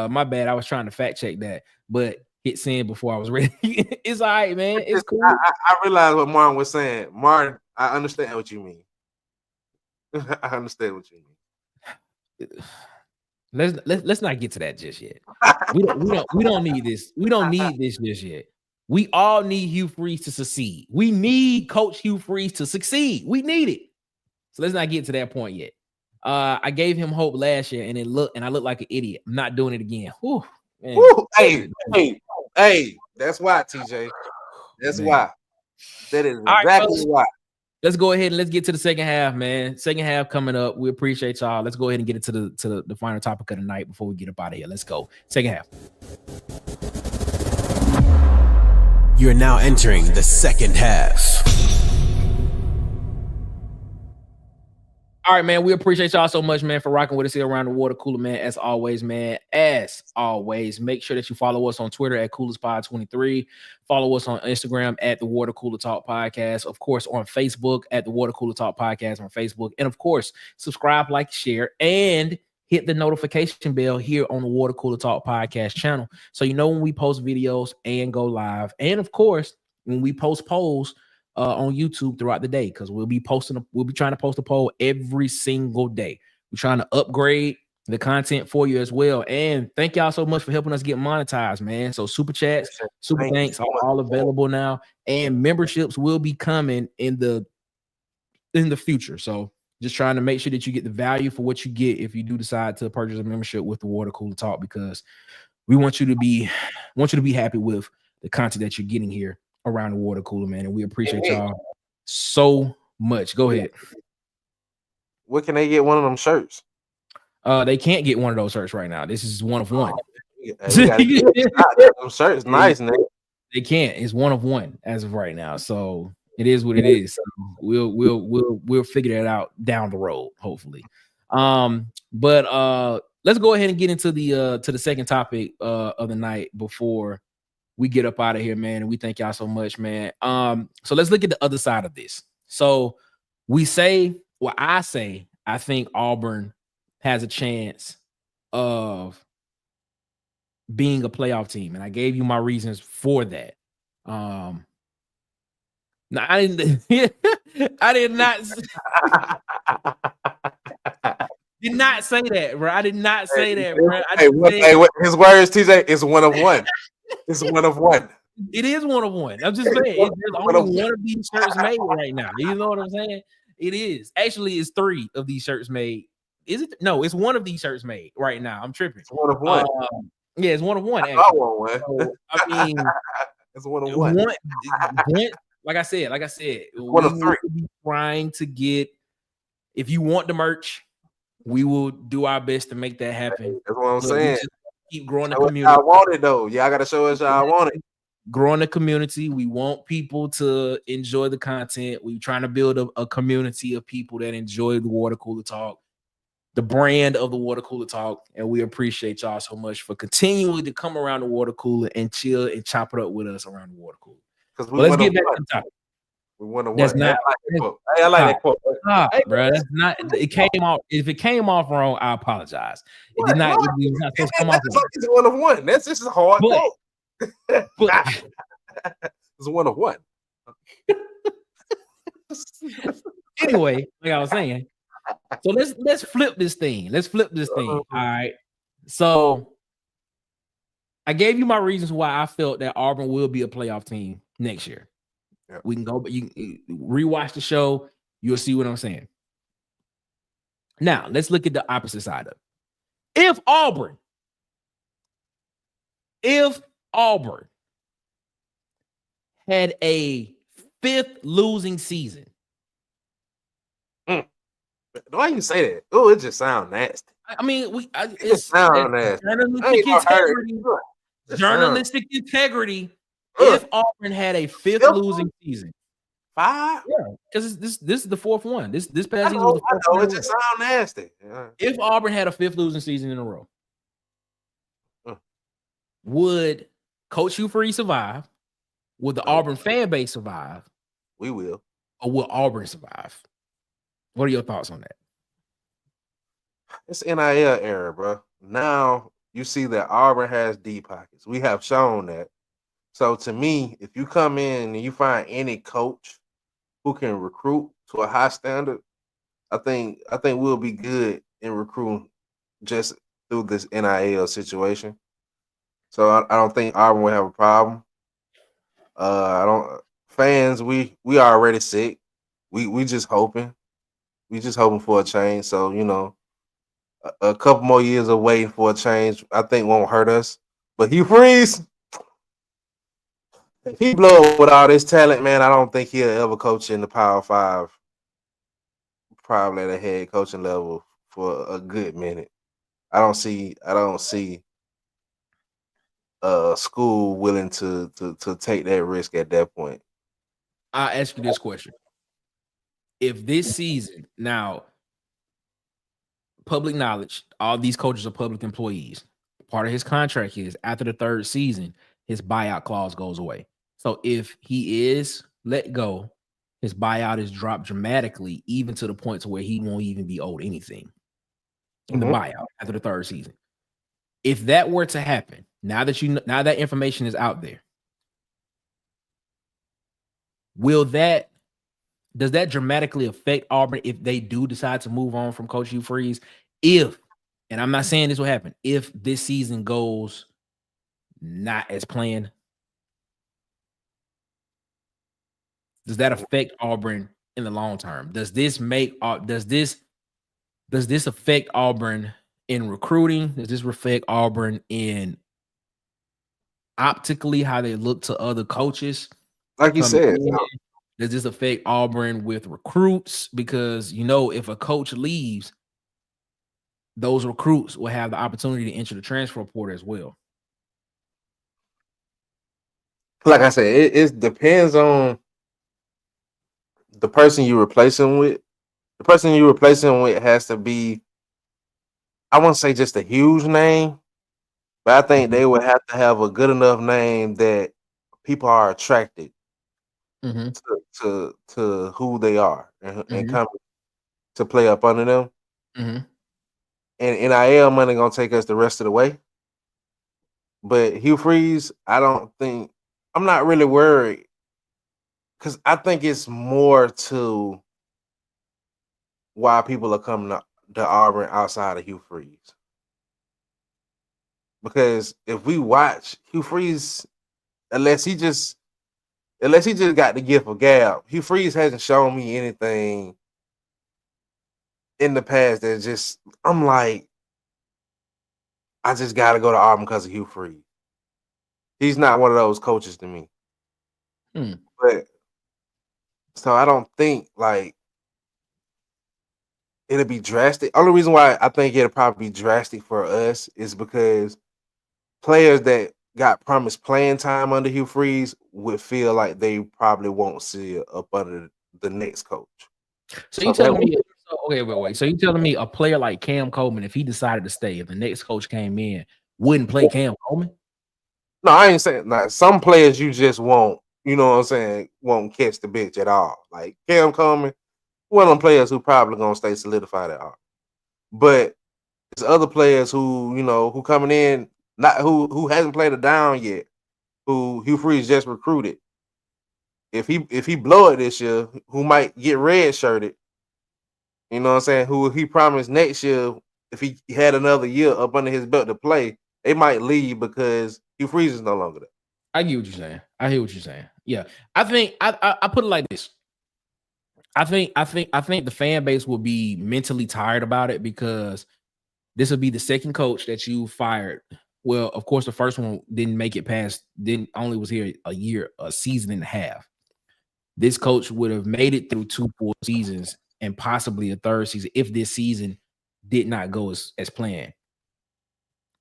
My bad. I was trying to fact check that, but hit send before I was ready. It's all right, man. It's cool. I realized what Martin was saying. Martin, I understand what you mean. I understand what you mean. Let's not get to that just yet. We don't need this. We don't need this just yet. We all need Hugh Freeze to succeed. We need Coach Hugh Freeze to succeed. We need it. So let's not get to that point yet. I gave him hope last year, and I looked like an idiot. I'm not doing it again. Whew, Woo, hey, that's why, TJ. That's why. That is exactly why. Let's go ahead and let's get to the second half, man. Second half coming up. We appreciate y'all. Let's go ahead and get into the final topic of the night before we get up out of here. Let's go. Second half. You're now entering the second half. All right, man. We appreciate y'all so much, man, for rocking with us here around the water cooler, man. As always, man. As always, make sure that you follow us on Twitter at CoolersPod23. Follow us on Instagram at the Water Cooler Talk Podcast. Of course, on Facebook at the Water Cooler Talk Podcast on Facebook. And of course, subscribe, like, share, and hit the notification bell here on the Water Cooler Talk Podcast channel, so you know when we post videos and go live. And of course, when we post polls on YouTube throughout the day, because we'll be trying to post a poll every single day. We're trying to upgrade the content for you as well. And thank y'all so much for helping us get monetized, man. So super chats, super thanks are all available now, and memberships will be coming in the future. So just trying to make sure that you get the value for what you get if you do decide to purchase a membership with the Water Cooler Talk, because we want you to be happy with the content that you're getting here around the water cooler, man. And we appreciate y'all so much. Go ahead. Where can they get one of them shirts? They can't get one of those shirts right now. This is one of one. Them shirts nice, nigga. They can't. It's one of one as of right now. So it is what it is. So we'll figure that out down the road, hopefully. But let's go ahead and get into the second topic of the night before we get up out of here, man. And we thank y'all so much, man. So let's look at the other side of this. So I think Auburn has a chance of being a playoff team, and I gave you my reasons for that. No, I didn't. I did not. Did not say that, bro. I did not say that, bro. His words, TJ, is one of one. It's one of one. It is one of one. I'm just saying, there's only one of these shirts made right now. You know what I'm saying? It is. Actually, it's 3 of these shirts made. Is it? No, it's one of these shirts made right now. I'm tripping. It's one of one. Yeah, it's one of one. Actually. So, I mean, it's one of one. Like I said, one of 3. Be trying to get. If you want the merch, we will do our best to make that happen. That's what I'm saying. Keep growing the community. I want it though. Y'all gotta show us how I want it. Growing the community. We want people to enjoy the content. We're trying to build a community of people that enjoy the Water Cooler Talk, the brand of the Water Cooler Talk. And we appreciate y'all so much for continuing to come around the water cooler and chill and chop it up with us around the water cooler. Let's get back to the topic. We want to win. That's not. I like that quote. Bro, that's not. It came off. If it came off wrong, I apologize. It did not. It was not supposed to come off. It's one of one. That's just a hard quote. But it's one of one. Anyway, like I was saying, so let's flip this thing. All right. So I gave you my reasons why I felt that Auburn will be a playoff team next year. Yeah. We can go, but you rewatch the show. You'll see what I'm saying. Now, let's look at the opposite side of it. If Auburn had a 5th losing season. Why you say that? Oh, it just sounds nasty. I mean, it's journalistic integrity. If Auburn had a 5th losing season, 5, yeah, because this is the 4th one. This past season was the 4th. I know it just sounds nasty. Yeah. If Auburn had a 5th losing season in a row, would Coach Hugh Freeze survive? Would the Auburn fan base survive? We will. Or will Auburn survive? What are your thoughts on that? It's NIL era, bro. Now you see that Auburn has deep pockets. We have shown that. So to me, if you come in and you find any coach who can recruit to a high standard, I think we'll be good in recruiting just through this NIL situation. So I don't think Auburn will have a problem. I don't fans. We are already sick. We just hoping. We just hoping for a change. So a couple more years of waiting for a change, I think won't hurt us. But Hugh Freeze, if he blow up with all this talent, man, I don't think he'll ever coach in the Power 5. Probably at a head coaching level for a good minute. I don't see a school willing to take that risk at that point. I'll ask you this question. If this season, now, public knowledge, all these coaches are public employees. Part of his contract is after the 3rd season, his buyout clause goes away. So if he is let go, his buyout is dropped dramatically, even to the point to where he won't even be owed anything in the buyout after the 3rd season. If that were to happen, now that information is out there, does that dramatically affect Auburn if they do decide to move on from Coach Hugh Freeze? And I'm not saying this will happen, if this season goes not as planned, does that affect Auburn in the long term? Does this affect Auburn in recruiting? Does this affect Auburn in optically how they look to other coaches? Like you said, does this affect Auburn with recruits? Because if a coach leaves, those recruits will have the opportunity to enter the transfer portal as well. Like I said, it depends on the person you're replacing with. The person you're replacing with has to be, I won't say just a huge name, but I think they would have to have a good enough name that people are attracted to who they are and come to play up under them. And NIL money gonna take us the rest of the way. But Hugh Freeze, I'm not really worried, because I think it's more to why people are coming to Auburn outside of Hugh Freeze. Because if we watch Hugh Freeze, unless he just got the gift of gab, Hugh Freeze hasn't shown me anything in the past that just, I'm like, I just got to go to Auburn because of Hugh Freeze. He's not one of those coaches to me. But so I don't think like it'll be drastic. Only reason why I think it'll probably be drastic for us is because players that got promised playing time under Hugh Freeze would feel like they probably won't see it up under the next coach. So you telling me? Wait. So you telling me a player like Cam Coleman, if he decided to stay, if the next coach came in, wouldn't play Cam Coleman? No, I ain't saying that. Some players you just won't. You know what I'm saying? Won't catch the bitch at all. Like Cam Coleman, one of them players who probably gonna stay solidified at all. But there's other players who who coming in, not who hasn't played a down yet, who Hugh Freeze just recruited. If he blow it this year, who might get red shirted, you know what I'm saying? Who he promised next year, if he had another year up under his belt to play, they might leave because Hugh Freeze is no longer there. I get what you're saying. I hear what you're saying. Yeah. I think I put it like this. I think the fan base will be mentally tired about it because this will be the second coach that you fired. Well, of course, the first one didn't make it past, didn't only was here a season and a half. This coach would have made it through 2 full seasons and possibly a third season if this season did not go as planned.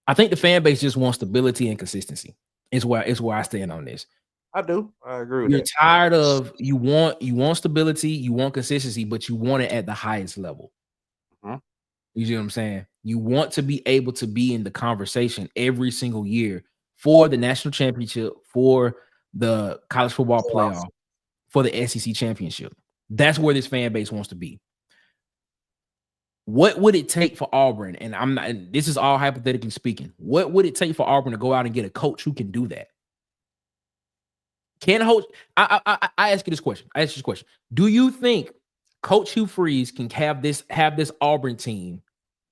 I think the fan base just wants stability and consistency. It's where I stand on this. I do. I agree with You're that. tired of you want stability, you want consistency, but you want it at the highest level. Mhm. You see what I'm saying? You want to be able to be in the conversation every single year for the national championship, for the college football playoff, for the SEC championship. That's where this fan base wants to be. What would it take for Auburn? And I'm not, and this is all hypothetically speaking. What would it take for Auburn to go out and get a coach who can do that? Can host? I ask you this question. I ask you this question. Do you think Coach Hugh Freeze can have this Auburn team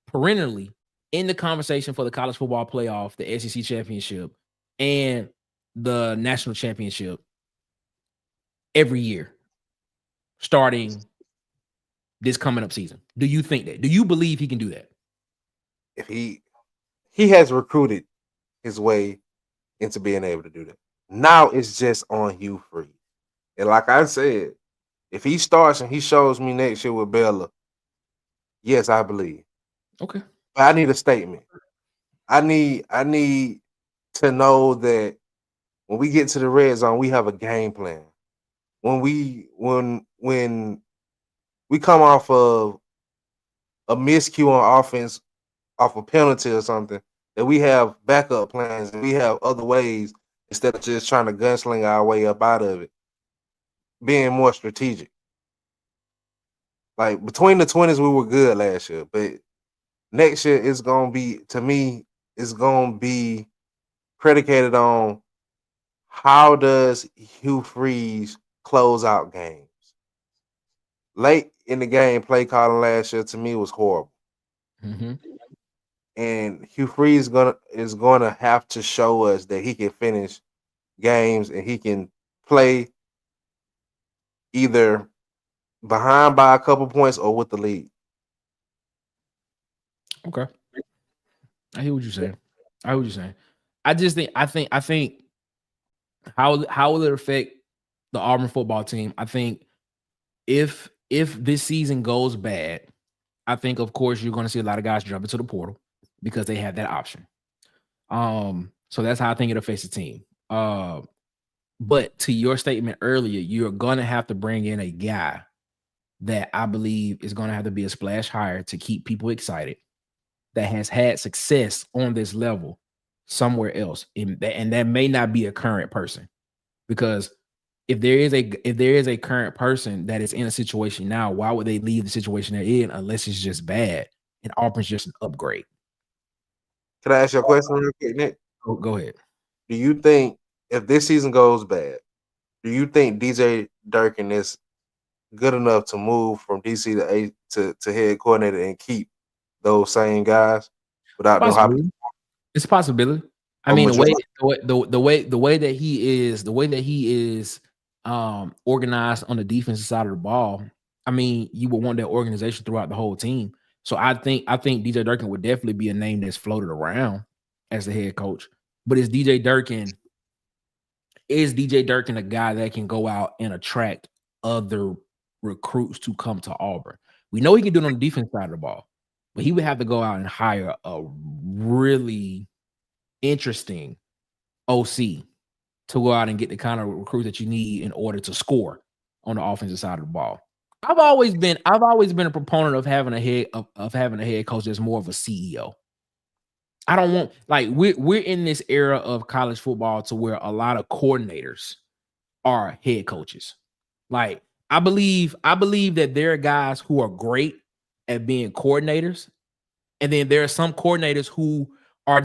perennially in the conversation for the college football playoff, the SEC championship, and the national championship every year, starting this coming up season? Do you think that? Do you believe he can do that? If he has recruited his way into being able to do that. Now it's just on Hugh Freeze. And like I said, if he starts and he shows me next year with Bella, yes, I believe. Okay. But I need a statement. I need to know that when we get to the red zone, we have a game plan. When we come off of a miscue on offense, off a penalty or something, that we have backup plans and we have other ways instead of just trying to gunsling our way up out of it. Being more strategic. Like between the 20s, we were good last year, but next year it's gonna be, to me, it's gonna be predicated on how does Hugh Freeze close out games. Late in the game, play calling last year to me was horrible. Mm-hmm. And Hugh Freeze is gonna have to show us that he can finish games and he can play either behind by a couple points or with the lead. Okay. I hear what you're saying. I hear what you're saying. I just think I think how will it affect the Auburn football team? I think if this season goes bad, I think of course you're going to see a lot of guys jump into the portal because they have that option. So that's how I think it affects the team. But to your statement earlier, you're going to have to bring in a guy that I believe is going to have to be a splash hire to keep people excited, that has had success on this level somewhere else, and that may not be a current person, because if there is a current person that is in a situation now, why would they leave the situation they're in unless it's just bad and Auburn's just an upgrade? Can I ask you a question real quick, Nick? Go ahead. Do you think if this season goes bad, do you think DJ Durkin is good enough to move from DC to head coordinator and keep those same guys without no hop? It's a possibility. I mean, the way that he is organized on the defensive side of the ball, I mean, you would want that organization throughout the whole team. So I think DJ Durkin would definitely be a name that's floated around as the head coach. But is DJ Durkin a guy that can go out and attract other recruits to come to Auburn? We know he can do it on the defense side of the ball, but he would have to go out and hire a really interesting OC to go out and get the kind of recruit that you need in order to score on the offensive side of the ball. I've always been a proponent of having a head coach that's more of a CEO. I don't want, like, we're in this era of college football to where a lot of coordinators are head coaches. Like, I believe that there are guys who are great at being coordinators, and then there are some coordinators who are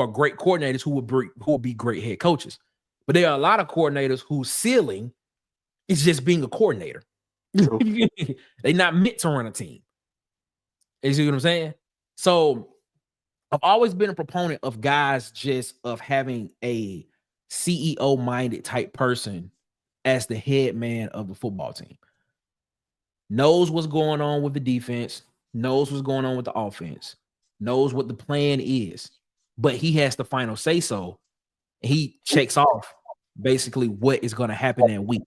great coordinators who will be great head coaches. But there are a lot of coordinators whose ceiling is just being a coordinator. They're not meant to run a team. You see what I'm saying? So I've always been a proponent of guys just of having a CEO minded type person as the head man of the football team. knows what's going on with the defense, knows what's going on with the offense, knows what the plan is, but he has the final say so. He checks off basically what is going to happen that week.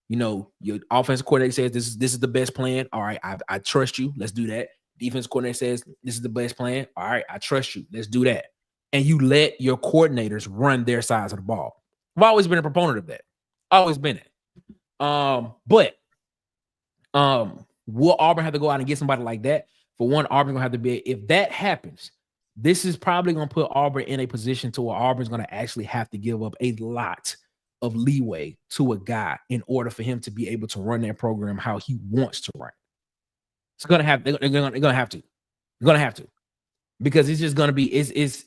You know, your offensive coordinator says this is the best plan. All right, I trust you. Let's do that. Defense coordinator says this is the best plan. All right, I trust you. Let's do that. And you let your coordinators run their sides of the ball. I've always been a proponent of that. Always been it. But will Auburn have to go out and get somebody like that? For one, Auburn gonna have to be. If that happens, this is probably gonna put Auburn in a position to where Auburn's gonna actually have to give up a lot of leeway to a guy in order for him to be able to run their program how he wants to run. It's gonna have. They're gonna have to. You're gonna have to, because it's just gonna be.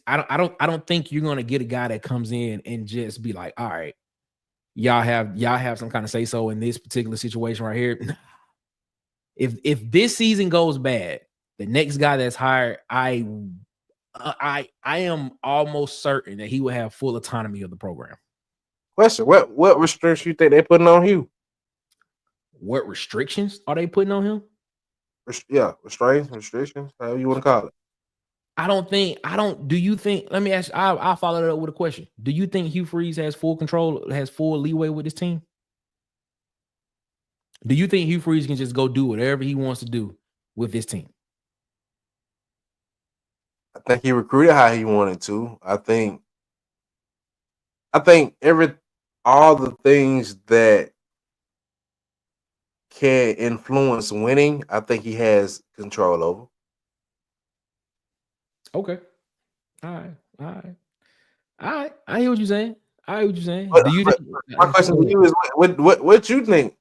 I don't think you're gonna get a guy that comes in and just be like, all right, y'all have some kind of say so in this particular situation right here. If this season goes bad, the next guy that's hired, I am almost certain that he will have full autonomy of the program. Question: What restrictions you think they're putting on Hugh? What restrictions are they putting on him? Restrictions, however you want to call it. Do you think, let me ask, I'll follow that up with a question. Do you think Hugh Freeze has full control, has full leeway with his team? Do you think Hugh Freeze can just go do whatever he wants to do with his team? I think he recruited how he wanted to. I think all the things that can influence winning, I think he has control over. Okay. All right. I hear what you're saying. But, do you think, my question to you is what you think?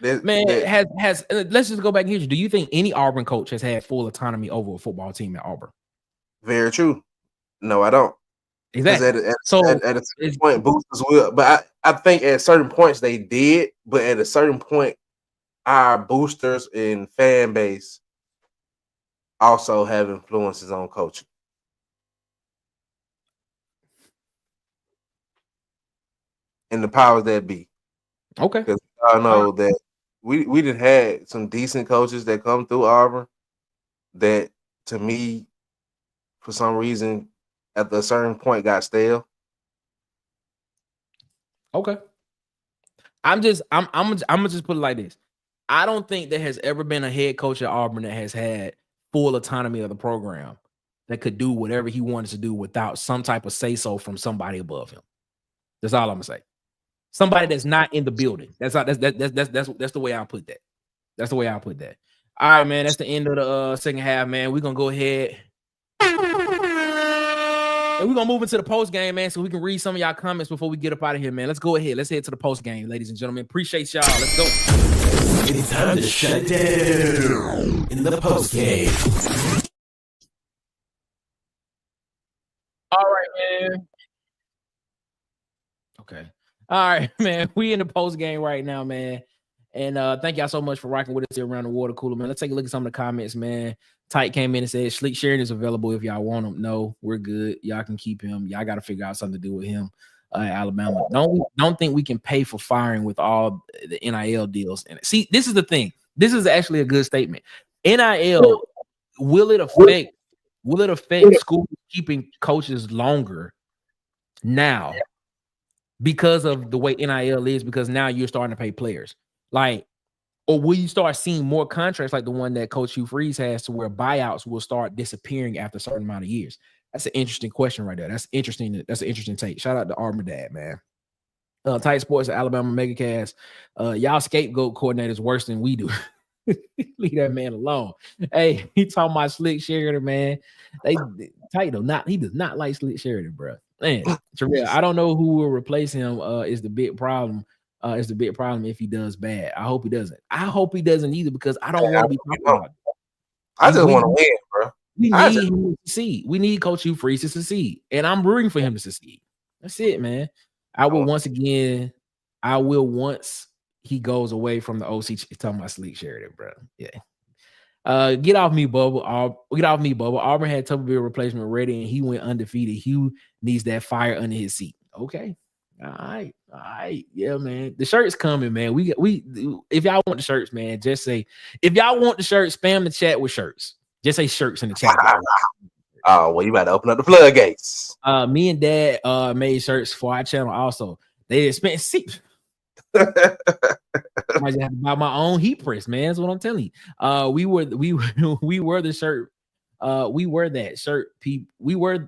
Let's just go back here. Do you think any Auburn coach has had full autonomy over a football team at Auburn? Very true. No, I don't. Exactly. At a certain point, boosters will. But I think at certain points they did. But at a certain point, our boosters and fan base also have influences on coaching. And the powers that be. Okay. Because I know that we did had some decent coaches that come through Auburn that, to me, for some reason, at a certain point got stale. Okay. I'm gonna just put it like this. I don't think there has ever been a head coach at Auburn that has had full autonomy of the program that could do whatever he wanted to do without some type of say-so from somebody above him. That's all I'm gonna say. Somebody that's not in the building. That's the way I'll put that. That's the way I'll put that. All right, man. That's the end of the second half, man. We're gonna go ahead and we're gonna move into the post game, man, so we can read some of y'all comments before we get up out of here, man. Let's go ahead. Let's head to the post game, ladies and gentlemen. Appreciate y'all. Let's go. It's time to shut down in the post game. All right, man. Okay. All right, man. We in the post game right now, man. And thank y'all so much for rocking with us here around the water cooler, man. Let's take a look at some of the comments, man. Tight came in and said Schlick Sheridan is available if y'all want him. No, we're good. Y'all can keep him. Y'all got to figure out something to do with him. Alabama. Don't think we can pay for firing with all the NIL deals. And see, this is the thing. This is actually a good statement. NIL, will it affect schools keeping coaches longer now because of the way NIL is? Because now you're starting to pay players. Like, or will you start seeing more contracts like the one that Coach Hugh Freeze has, to where buyouts will start disappearing after a certain amount of years? That's an interesting question right there. That's interesting. That's an interesting take. Shout out to Auburn Dad, man. Tight Sports, Alabama Megacast. Y'all scapegoat coordinators worse than we do. Leave that man alone. Hey, he talking about Slick Sheridan, man. Tight though. He does not like Slick Sheridan, bro. Man, Terrell, I don't know who will replace him. Is the big problem. Is the big problem if he does bad. I hope he doesn't. I hope he doesn't either, because I don't want to be talking about it. I just want to win, bro. We need him to succeed. We need Coach Hugh Freeze to succeed, and I'm rooting for him to succeed. That's it, man. I will once he goes away from the OC. Talking about Sleek Sheridan, bro. Yeah. Get off me, Bubba. Get off me, Bubba. Auburn had Tuberville replacement ready, and he went undefeated. Hugh needs that fire under his seat. Okay. All All right, yeah, man. The shirt's coming, man. We if y'all want the shirts, man, just say if y'all want the shirt, spam the chat with shirts. Just say shirts in the chat. Oh, well, you better open up the floodgates. Me and Dad made shirts for our channel also. They spent six. I might have to buy my own heat press, man. That's what I'm telling you. We were the shirt. We wear that shirt. We wear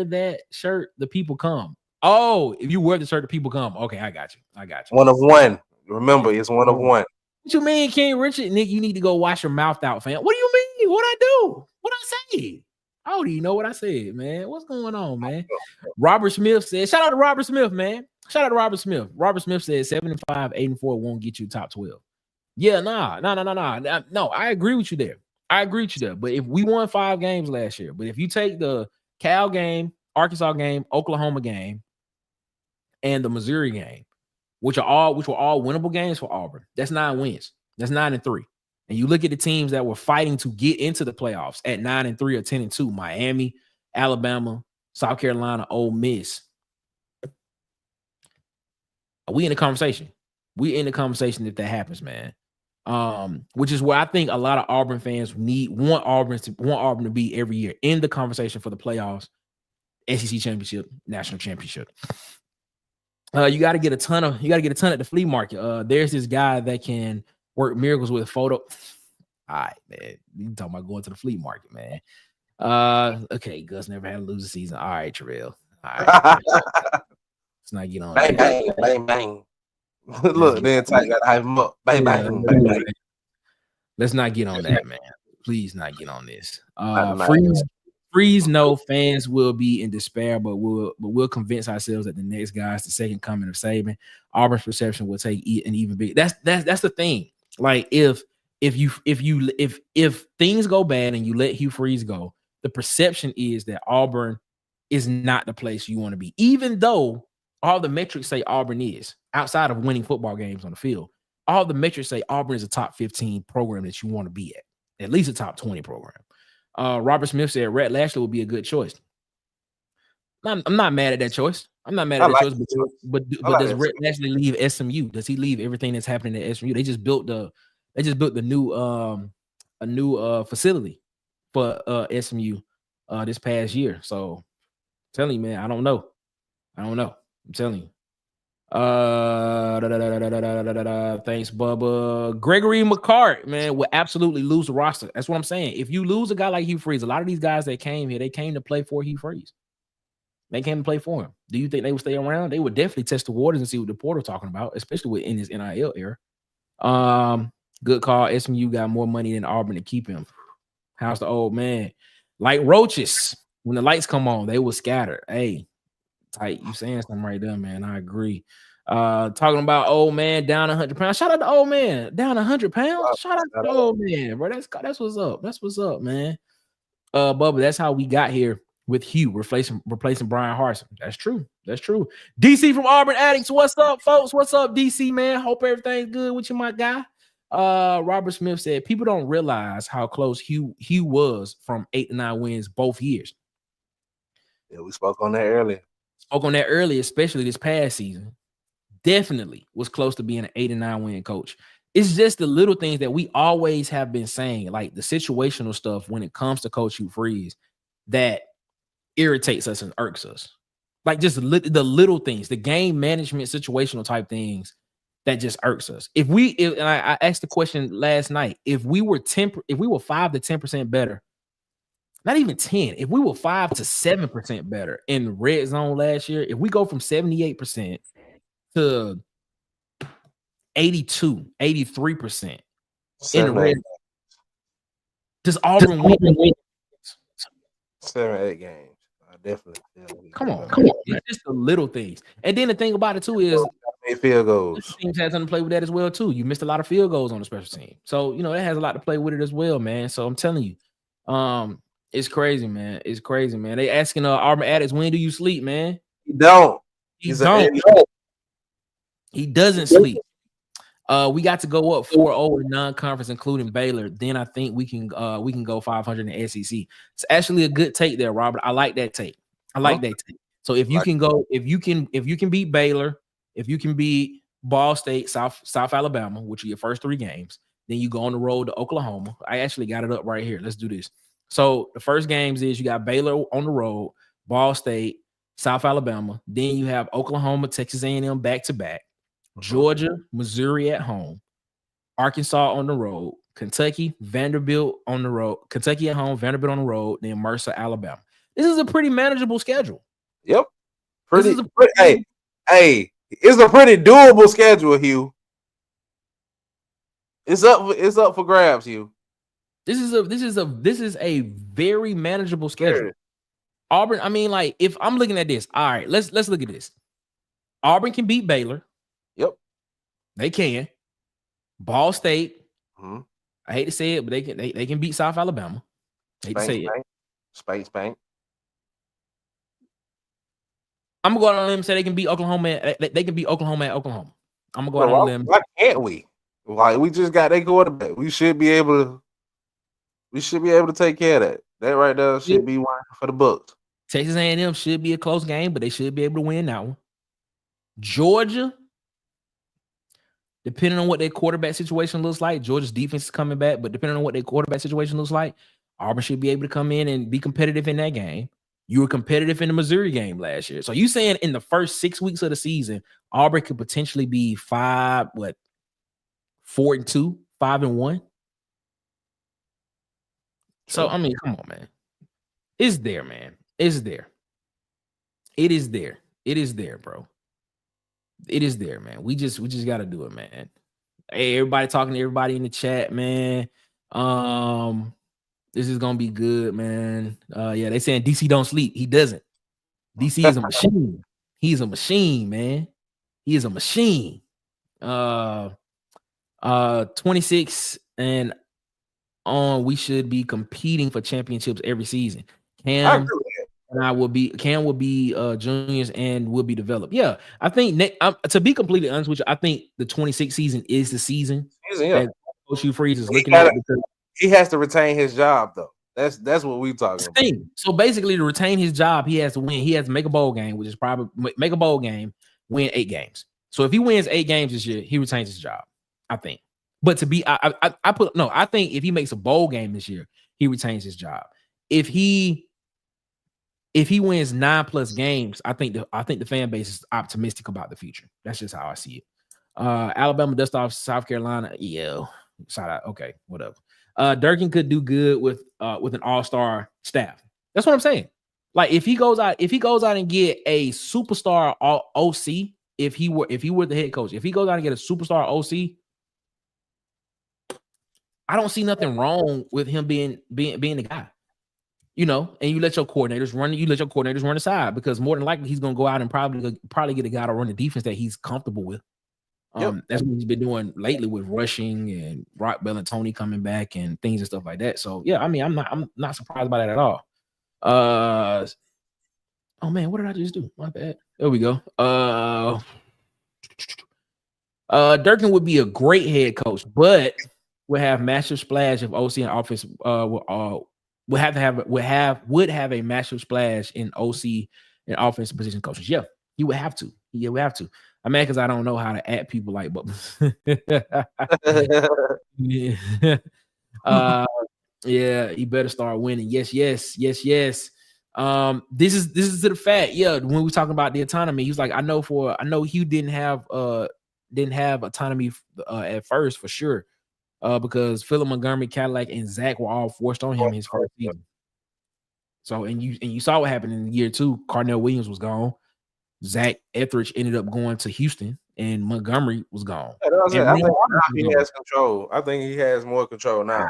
that shirt. The people come. Oh, if you wear the shirt, the people come. Okay, I got you. One of one. Remember, it's one of one. What you mean, King Richard? Nick, you need to go wash your mouth out, fam. What do you mean? What I do? What I say? I don't even know what I said, man. What's going on, man? Robert Smith said, shout out to Robert Smith, man. Shout out to Robert Smith. Robert Smith said 7-5, 8-4 won't get you top 12. Yeah, nah. No, I agree with you there. But if we won 5 games last year, but if you take the Cal game, Arkansas game, Oklahoma game, and the Missouri game, which were all winnable games for Auburn, that's 9 wins. That's 9-3. And you look at the teams that were fighting to get into the playoffs at 9-3 or 10-2: Miami, Alabama, South Carolina, Ole Miss. We in the conversation. We in the conversation if that happens, man. Which is where I think a lot of Auburn fans want Auburn to be every year in the conversation for the playoffs, SEC championship, national championship. You got to get a ton at the flea market. There's this guy that can work miracles with photo. All right, man. You talking about going to the flea market, man. Okay, Gus never had a losing season. All right, Terrell. All right. Let's not get on bang, that. Bang, bang. Look, then Ty got to hype him up. Bang, bang, bang, bang. Let's not get on that, man. Please not get on this. Freeze, no fans will be in despair, but we'll convince ourselves that the next guy is the second coming of Saban. Auburn's perception will take an even big. That's the thing. Like if things go bad and you let Hugh Freeze go, the perception is that Auburn is not the place you want to be, even though all the metrics say Auburn is, outside of winning football games on the field. All the metrics say Auburn is a top 15 program that you want to be at least a top 20 program. Robert Smith said Rhett Lashley would be a good choice. I'm not mad at that choice. I'm not mad at that choice, but does Rhett Lashley leave SMU? Does he leave everything that's happening at SMU? They just built the new facility for SMU this past year. So I'm telling you, man, I don't know. I'm telling you. Thanks, Bubba. Gregory McCart, man, will absolutely lose the roster. That's what I'm saying. If you lose a guy like Hugh Freeze, a lot of these guys that came here, they came to play for Hugh Freeze. They came to play for him. Do you think they would stay around? They would definitely test the waters and see what the portal talking about, especially in his NIL era. Good call. SMU got more money than Auburn to keep him. How's the old man? Like roaches, when the lights come on, they will scatter. Hey, tight. You saying something right there, man. I agree. Talking about old man down 100 pounds. Shout out to old man down 100 pounds. Shout out to the old man, bro. That's what's up. That's what's up, man. Bubba, that's how we got here with Hugh replacing Brian Harsin. That's true. DC from Auburn Addicts. What's up, folks? What's up, DC, man? Hope everything's good with you, my guy. Robert Smith said people don't realize how close Hugh was from 8 to 9 wins both years. Yeah, we spoke on that earlier. Especially this past season. Definitely was close to being an 8 and 9 win coach. It's just the little things that we always have been saying, like the situational stuff when it comes to Coach Hugh Freeze, that irritates us and irks us. Like just the little things, the game management situational type things that just irks us. And I asked the question last night, if we were 5 to 10% better, not even 10, if we were 5 to 7% better in the red zone last year, if we go from 78% to 82, 83% in the red zone, does Auburn win 7-8 games? I definitely feel. Come on. It's just the little things. And then the thing about it too is field goals. Teams had something to play with that as well too. You missed a lot of field goals on the special team, so that has a lot to play with it as well, man. So I'm telling you, it's crazy, man. They asking Auburn Addicts, when do you sleep, man? He don't. He doesn't sleep. We got to go up 4-0 in non-conference, including Baylor. Then I think we can go 500 in the SEC. It's actually a good take there, Robert. I like that take. So if you can beat Baylor, If you can beat Ball State, South Alabama, which are your first 3 games, then you go on the road to Oklahoma. I actually got it up right here. Let's do this. So the first games is you got Baylor on the road, Ball State, South Alabama. Then you have Oklahoma, Texas A&M back-to-back, Georgia, Missouri at home, Arkansas on the road, Kentucky, Vanderbilt on the road, Kentucky at home, Vanderbilt on the road, then Mercer, Alabama. This is a pretty manageable schedule. Yep. Hey, it's a pretty doable schedule, Hugh. It's up for grabs, Hugh. This is a very manageable schedule. Sure. Auburn, I mean, like, if I'm looking at this, all right, let's look at this. Auburn can beat Baylor. Yep. They can. Ball State. Mm-hmm. I hate to say it, but they can beat South Alabama. I hate to say it. Spank. I'm gonna go out on a limb and say they can beat Oklahoma. They can beat Oklahoma at Oklahoma. I'm gonna go out on a limb. Why can't we? Like, we just got their quarterback. We should be able to take care of that. That right there should be one for the books. Texas A&M should be a close game, but they should be able to win that one. Georgia, depending on what their quarterback situation looks like, Georgia's defense is coming back, but depending on what their quarterback situation looks like, Auburn should be able to come in and be competitive in that game. You were competitive in the Missouri game last year. So you saying in the first 6 weeks of the season, Auburn could potentially be 4-2, 5-1? So, I mean, come on, man. It's there, man. It's there. It is there. It is there, bro. It is there, man. We just got to do it, man. Hey, everybody talking to everybody in the chat, man. This is gonna be good, man. Yeah, they saying DC don't sleep. He doesn't. DC is a machine. He's a machine, man. He is a machine. 26 and on, we should be competing for championships every season. Cam will be juniors and will be developed. Yeah, I think to be completely honest with you, I think the 26 season is the season. Yeah. That Coach Hugh Freeze is looking at because he has to retain his job, though. That's what we talking about. So basically, to retain his job, he has to win. He has to make a bowl game, which is probably make a bowl game, win 8 games. So if he wins 8 games this year, he retains his job, I think. But to be, I think if he makes a bowl game this year, he retains his job. If he wins 9+ games, I think the fan base is optimistic about the future. That's just how I see it. Alabama dust off South Carolina. Yeah, shout out. Okay, whatever. Durkin could do good with an all-star staff. That's what I'm saying. Like, if he goes out and get a superstar OC, if he were the head coach, if he goes out and get a superstar OC, I don't see nothing wrong with him being the guy. You know, and you let your coordinators run the side, because more than likely he's gonna go out and probably get a guy to run the defense that he's comfortable with. That's what he's been doing lately with rushing and Rock Bellantoni coming back and things and stuff like that. So yeah, I mean, I'm not surprised by that at all. Oh man, what did I just do? My bad. There we go. Durkin would be a great head coach, but would have massive splash if OC and offense would have a massive splash in OC and offensive position coaches. Yeah, he would have to. He would have to. I'm mad because I don't know how to add people like, but yeah, he better start winning. Yes. This is to the fact. Yeah, when we were talking about the autonomy, he was like, I know Hugh didn't have autonomy at first for sure. Because Phillip Montgomery, Cadillac, and Zach were all forced on him his first season. So and you saw what happened in year 2. Carnell Williams was gone. Zach Etheridge ended up going to Houston, and Montgomery was gone. I think he has control. I think he has more control now.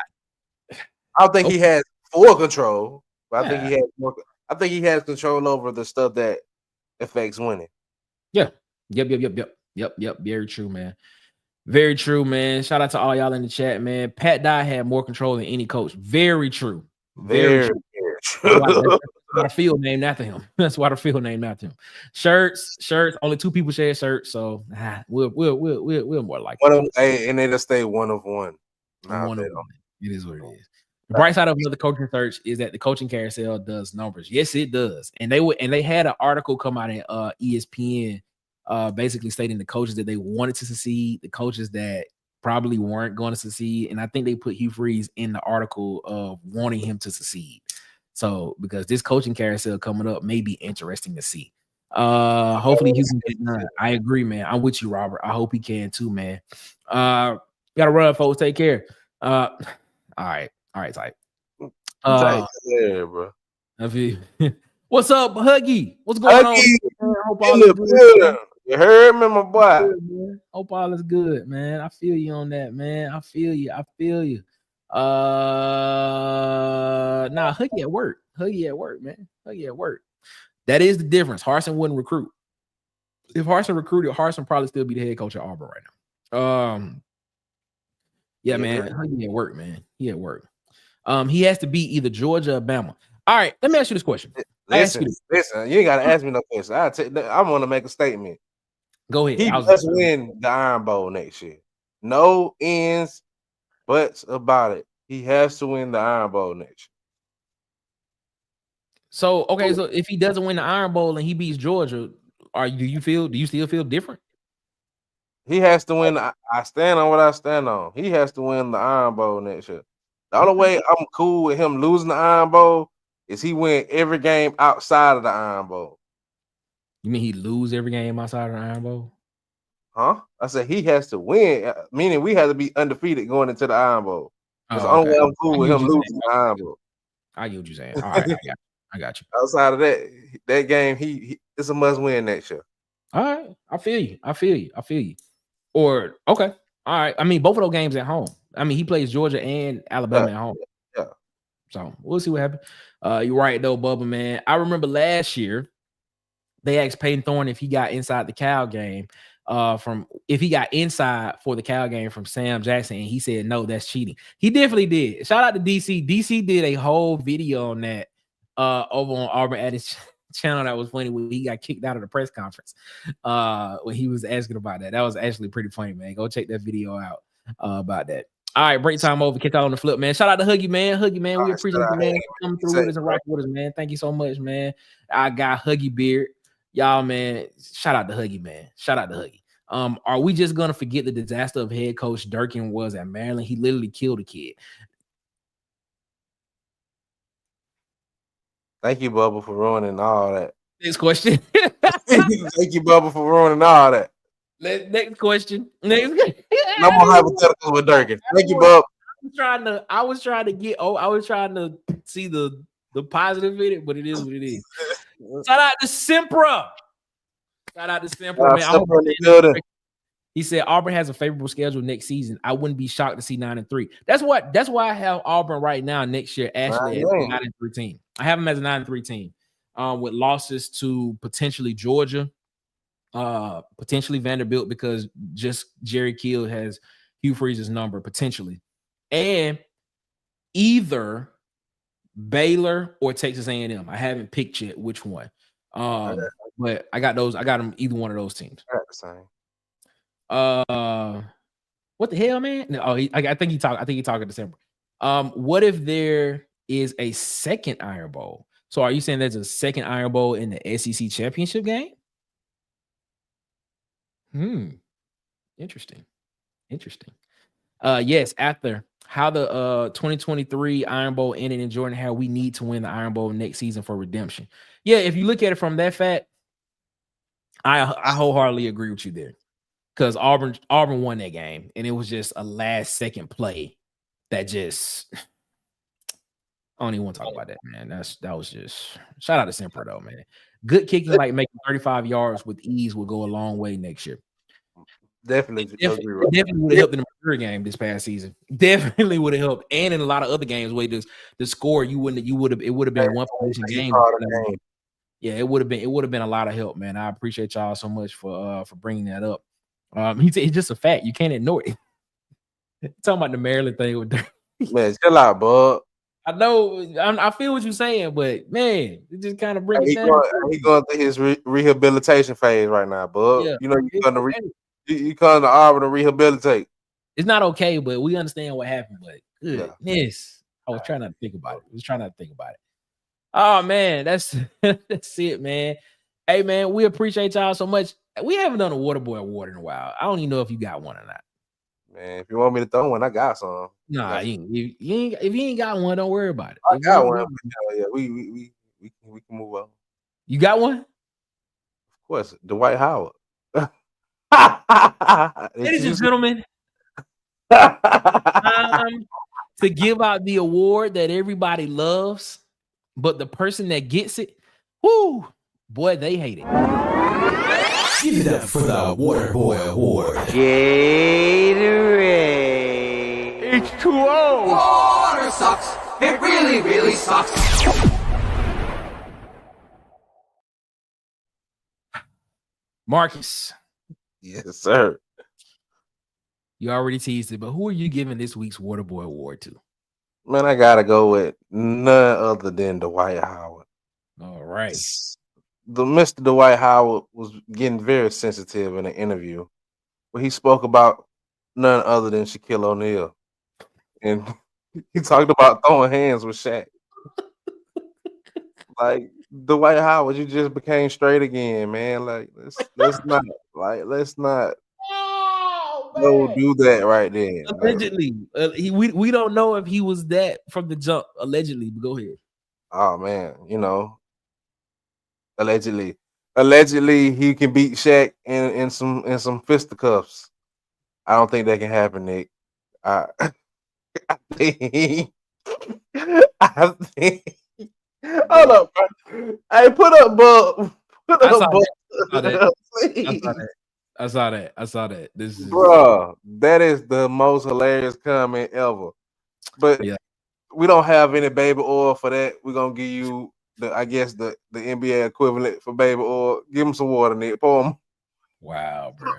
I don't think he has full control, but I think he has more. I think he has control over the stuff that affects winning. Yeah. Yep. Very true, man. Very true, man. Shout out to all y'all in the chat, man. Pat Dye had more control than any coach. Very true. Very true. That's why the field named after him. That's why the field named after him. Shirts. Only 2 people share shirts, so we're more like and they just stay one of one. It is what it is. The bright side of another coaching search is that the coaching carousel does numbers. Yes, it does. And they had an article come out in ESPN basically stating the coaches that they wanted to succeed, the coaches that probably weren't going to succeed. And I think they put Hugh Freeze in the article of wanting him to succeed. So because this coaching carousel coming up may be interesting to see. Hopefully he can get done. I agree, man. I'm with you, Robert. I hope he can too, man. Gotta run, folks. Take care. All right, type. Yeah, bro. What's up, Huggy? What's going on? Hope all is good. You heard me, my boy. Good, hope all is good, man. I feel you on that, man. I feel you. Nah, Huggy at work. Man. Huggy at work. That is the difference. Harsin wouldn't recruit. If Harsin recruited, Harsin probably still be the head coach at Auburn right now. Yeah, man. Huggy at work, man. He at work. He has to beat either Georgia or Bama. All right, let me ask you this question. Listen, you ain't gotta ask me no question. I want to make a statement. Go ahead. He must win the Iron Bowl next year. No ends, buts about it. He has to win the Iron Bowl next year. So okay, so if he doesn't win the Iron Bowl and he beats Georgia, do you still feel different? He has to win. I stand on what I stand on. He has to win the Iron Bowl next year. The only way I'm cool with him losing the Iron Bowl is he win every game outside of the Iron Bowl. You mean he lose every game outside of the Iron Bowl? Huh? I said he has to win, meaning we have to be undefeated going into the Iron Bowl. That's the only way I'm cool with him losing the Iron Bowl. I get what you're saying. All right, I got you. Outside of that game, he it's a must win next year. All right, I feel you. Or okay, all right. I mean, both of those games at home. I mean, he plays Georgia and Alabama at home. Yeah. So we'll see what happens. You're right though, Bubba, man. I remember last year they asked Peyton Thorne if he got inside the Cal game. If he got inside for the Cal game from Sam Jackson, and he said no, that's cheating. He definitely did. Shout out to DC. DC did a whole video on that over on Auburn at his channel. That was funny when he got kicked out of the press conference when he was asking about that. That was actually pretty funny, man. Go check that video out about that. All right, break time over. Catch out on the flip, man. Shout out to Huggy, man. We appreciate you, man. Coming through with us and rocking with us, man. Thank you so much, man. I got Huggy Beard. Y'all, man. Shout out to Huggy, man. Are we just gonna forget the disaster of head coach Durkin was at Maryland? He literally killed a kid. Thank you, Bubba, for ruining all that. Next question. Thank you, Bubba, for ruining all that. Next question. No more hypotheticals with Durkin. Thank you, Bub. I was trying to see the positive in it, but it is what it is. Shout out to Sempra. Man. He said Auburn has a favorable schedule next season. I wouldn't be shocked to see 9-3. That's why I have Auburn right now next year actually as a 9-3 team. I have them as a 9-3 team with losses to potentially Georgia, potentially Vanderbilt, because just Jerry Kill has Hugh Freeze's number potentially, and either Baylor or Texas A&M. I haven't picked yet which one, but I got those. I got them either one of those teams. What the hell, man? No, I think he talking December. What if there is a second Iron Bowl? So are you saying there's a second Iron Bowl in the SEC championship game? Interesting. Yes, after how the 2023 Iron Bowl ended in Jordan, how we need to win the Iron Bowl next season for redemption. Yeah, if you look at it from that fact, I wholeheartedly agree with you there. Because Auburn won that game, and it was just a last second play that just I don't even want to talk about that, man. That was just shout out to Semper though, man. Good kicking, like making 35 yards with ease, will go a long way next year. Definitely would have helped in the Missouri game this past season. Definitely would have helped, and in a lot of other games where the score it would have been one position game. Yeah, it would have been a lot of help, man. I appreciate y'all so much for bringing that up. It's just a fact. You can't ignore it. Talking about the Maryland thing with man, chill out, bud. I know. I feel what you're saying, but man, it just kind of brings it down. He's going through his rehabilitation phase right now, bud. Yeah. You know, you come to Auburn to rehabilitate. It's not okay, but we understand what happened. But goodness, I was trying not to think about it. Oh man, that's it, man. Hey man, we appreciate y'all so much. We haven't done a Water Boy Award in a while. I don't even know if you got one or not. Man, if you want me to throw one, I got some. Nah, if you ain't got one, don't worry about it. I got one. Yeah, we can move on. You got one? Of course, Dwight Howard. Ladies and gentlemen, time to give out the award that everybody loves, but the person that gets it, whoo, boy, they hate it. Give it up for the Water Boy Award. Gatorade. H2O. Water sucks. It really, really sucks. Marcus. Yes, sir. You already teased it, but who are you giving this week's Water Boy Award to? Man, I gotta go with none other than Dwight Howard. All right. The Mr. Dwight Howard was getting very sensitive in an interview where he spoke about none other than Shaquille O'Neal. And he talked about throwing hands with Shaq. Like, Dwight Howard, you just became straight again, man. Like, let's not go do that right there. Allegedly, we don't know if he was that from the jump. Allegedly, but go ahead. Oh man, allegedly he can beat Shaq in some fisticuffs. I don't think that can happen, Nick. I think. Hold up, bro. Hey, put up, Bub. Put up, Bub. I saw that. This is, bro. That is the most hilarious comment ever. But yeah, we don't have any baby oil for that. We're gonna give you the NBA equivalent for baby oil. Give him some water, Nick. Pour him. Wow, bro.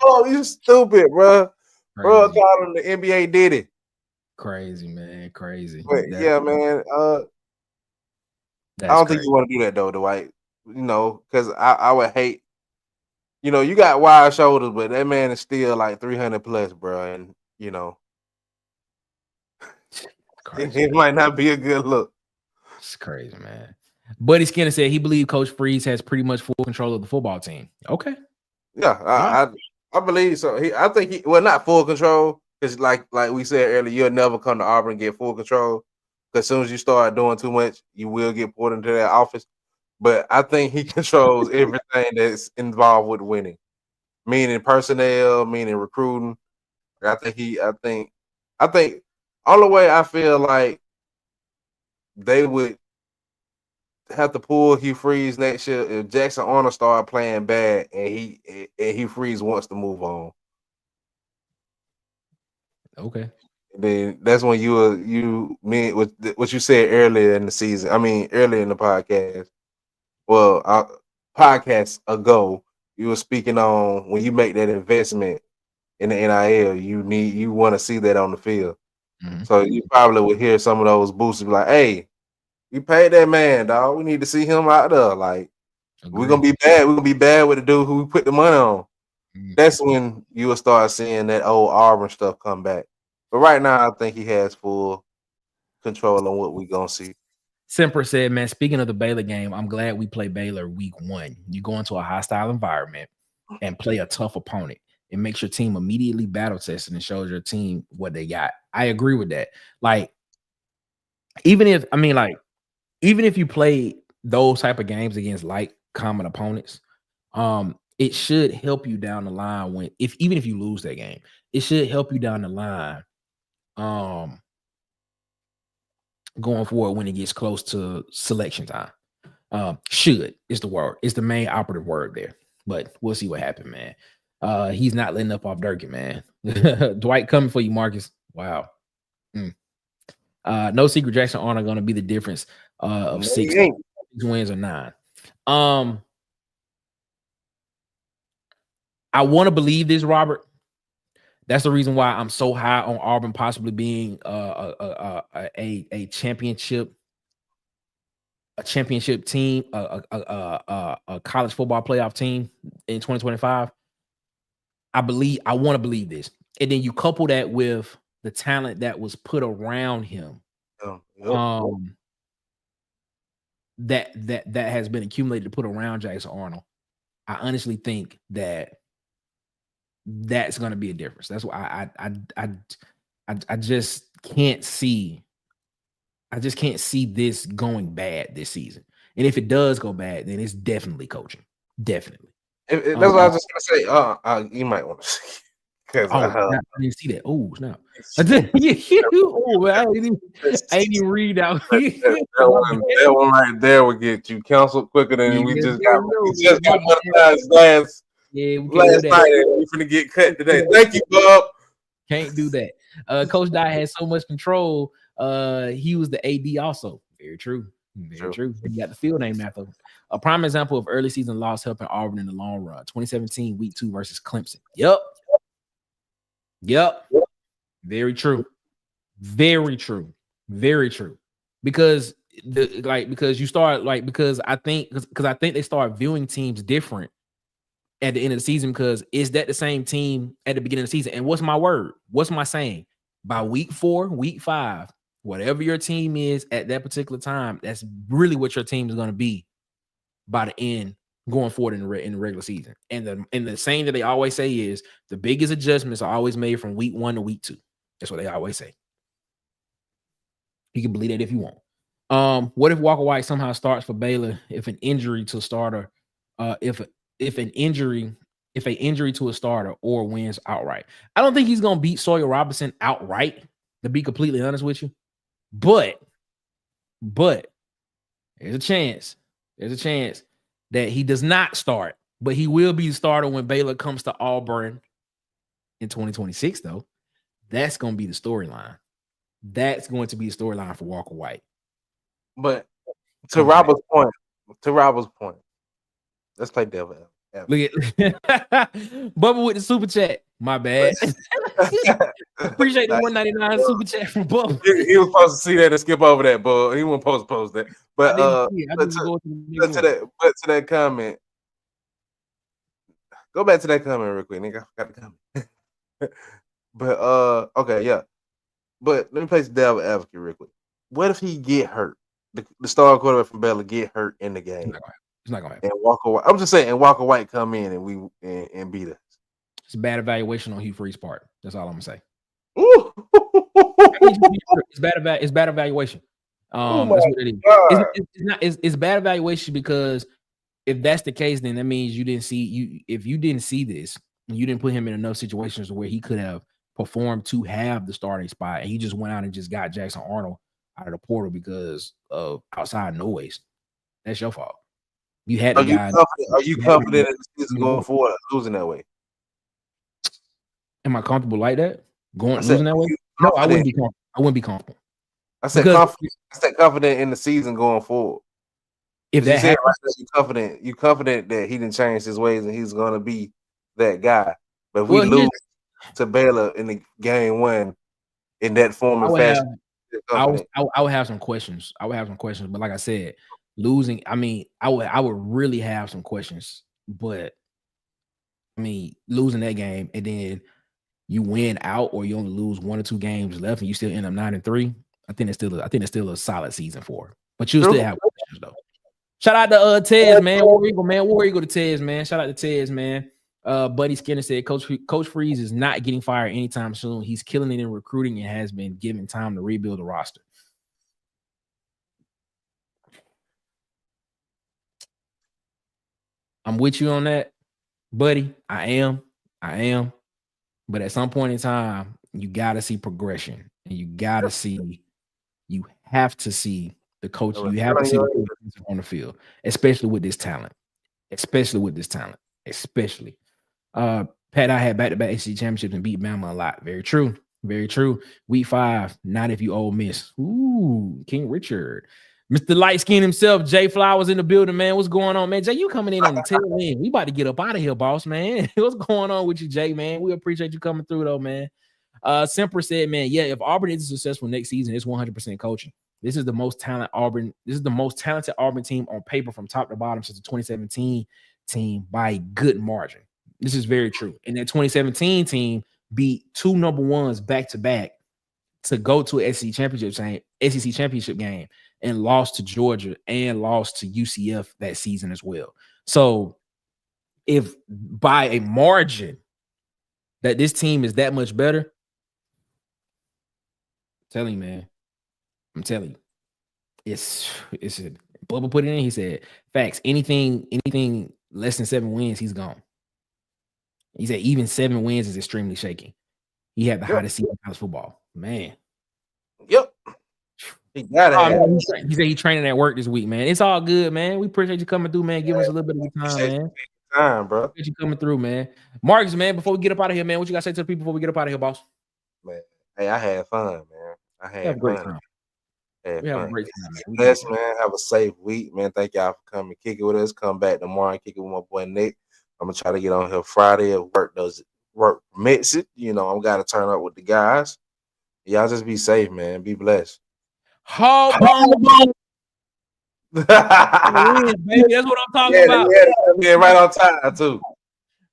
Oh, you stupid, bro. Bro, called him the NBA Diddy. Crazy, man. Crazy. But yeah, man. I don't think you want to do that though, Dwight. Because I would hate. You got wide shoulders, but that man is still like 300 plus, bro, and it might not be a good look. It's crazy, man. Buddy Skinner said he believed Coach Freeze has pretty much full control of the football team. Okay. Yeah, I believe so. I think not full control, because like we said earlier, you'll never come to Auburn and get full control. Because as soon as you start doing too much, you will get pulled into that office. But I think he controls everything that's involved with winning, meaning personnel, meaning recruiting. I think only way I feel like they would have to pull Hugh Freeze next year if Jackson Arnold started playing bad and Hugh Freeze wants to move on. Okay. Then that's when you mean what you said earlier in the season. I mean, earlier in the podcast. Well, podcasts ago, you were speaking on when you make that investment in the NIL, you want to see that on the field. Mm-hmm. So you probably would hear some of those boosters be like, "Hey, we paid that man, dog. We need to see him out there. Like, we're gonna be bad. We're gonna be bad with the dude who we put the money on." Mm-hmm. That's when you will start seeing that old Auburn stuff come back. But right now, I think he has full control on what we're gonna see. Semper said, man, speaking of the Baylor game, I'm glad we play Baylor week 1. You go into a hostile environment and play a tough opponent. It makes your team immediately battle tested and shows your team what they got. I agree with that. Like, even if you play those type of games against like common opponents, it should help you down the line even if you lose that game, it should help you down the line. Going forward when it gets close to selection time. Should is the word. It's the main operative word there. But we'll see what happens, man. He's not letting up off Durkin, man. Dwight coming for you, Marcus. Wow. No secret, Jackson Arnold going to be the difference of 6 wins or 9. I want to believe this, Robert. That's the reason why I'm so high on Auburn possibly being a championship team, a college football playoff team in 2025. I want to believe this, and then you couple that with the talent that was put around him. that has been accumulated to put around Jackson Arnold, I honestly think that's going to be a difference. That's why I just can't see. I just can't see this going bad this season. And if it does go bad, then it's definitely coaching. Definitely. That's what I was just gonna say. You might want to see because I didn't see that. Oh, snap! I didn't even read out. that one right there would get you canceled quicker than we just got monetized last night, and we finna get cut today. Thank you, Bob. Can't do that. Coach Dye had so much control. He was the AD also. Very true. Very true. He got the field name after him. A prime example of early season loss helping Auburn in the long run. 2017 week 2 versus Clemson. Yep. Very true. Very true. Very true. Because you start because I think they start viewing teams different at the end of the season, because is that the same team at the beginning of the season? And what's my word? What's my saying? By week 4, week 5, whatever your team is at that particular time, that's really what your team is going to be by the end going forward in the regular season. And the saying that they always say is the biggest adjustments are always made from week 1 to week 2. That's what they always say. You can believe that if you want. What if Walker White somehow starts for Baylor if an injury to a starter, if an injury to a starter or wins outright? I don't think he's gonna beat Sawyer Robinson outright, to be completely honest with you. But there's a chance that he does not start, but he will be the starter when Baylor comes to Auburn in 2026, though. That's going to be the storyline. That's going to be the storyline for Walker White. But to Robert's point, let's play devil. Look at Bubba with the super chat. My bad. Appreciate the 199 super chat from Bubba. He was supposed to see that and skip over that, but he wasn't supposed to post that. But to that comment, go back to that comment real quick, nigga. I forgot the comment. But okay, yeah. But let me play some devil advocate real quick. What if he get hurt? The star quarterback from Baylor get hurt in the game. It's not gonna happen. And Walker White, I'm just saying, and Walker White come in and beat us. It's a bad evaluation on Hugh Freeze's part. That's all I'm gonna say. It's bad evaluation. That's what it is. It's bad evaluation, because if that's the case, then that means you didn't see if you didn't see this, you didn't put him in enough situations where he could have performed to have the starting spot, and he just went out and just got Jackson Arnold out of the portal because of outside noise. That's your fault. You had the guy. Are you confident in the season going forward losing that way? Am I comfortable like that? Losing that way? No, I wouldn't be comfortable. I wouldn't be comfortable. I said confident in the season going forward. If that happens, you confident that he didn't change his ways and he's gonna be that guy. But if we lose to Baylor in the game 1 in that form and fashion, I would have some questions. But like I said, losing, I mean, I would really have some questions. But I mean, losing that game and then you win out, or you only lose 1 or 2 games left and you still end up 9-3. I think it's still a solid season for it. But you still have questions though. Shout out to Tez, man. War Eagle to Tez, man. Shout out to Tez, man. Buddy Skinner said Coach Freeze is not getting fired anytime soon. He's killing it in recruiting and has been given time to rebuild the roster. I'm with you on that, buddy. I am. But at some point in time, you got to see progression, and you have to see the coach. You have to see the coach on the field, especially with this talent. Pat, I had back-to-back SEC championships and beat Bama a lot. Very true. Very true. Week 5, not if you Ole Miss. Ooh, King Richard. Mr. Light Skin himself, Jay Flowers in the building, man. What's going on, man? Jay, you coming in on the tail end. We about to get up out of here, boss, man. What's going on with you, Jay, man? We appreciate you coming through, though, man. Semper said, man, yeah, if Auburn is successful next season, it's 100% coaching. This is the most talented Auburn team on paper from top to bottom since the 2017 team by a good margin. This is very true. And that 2017 team beat 2 number 1s back to back to go to an SEC championship game and lost to Georgia and lost to UCF that season as well. So if by a margin that this team is that much better, I'm telling you, man. I'm telling you. It's Bubba put it in. He said, facts, anything less than 7 wins, he's gone. He said even 7 wins is extremely shaky. He had the hottest season in college football. Man. Yep. He got it. He said he's training at work this week, man. It's all good, man. We appreciate you coming through, man. Give us a little bit of your time, man. Time, bro. Appreciate you coming through, man. Marcus, man, before we get up out of here, man, what you got to say to the people before we get up out of here, boss? Man, hey, I had fun, man. I had great fun. time. We have a great time, man. Bless, man. Have a safe week, man. Thank y'all for coming, kick it with us. Come back tomorrow and kick it with my boy Nick. I'm gonna try to get on here Friday if work permits it. You know, I'm gotta turn up with the guys. Y'all just be safe, man. Be blessed. Auburn. Baby, that's what I'm talking about. Yeah, right on time too.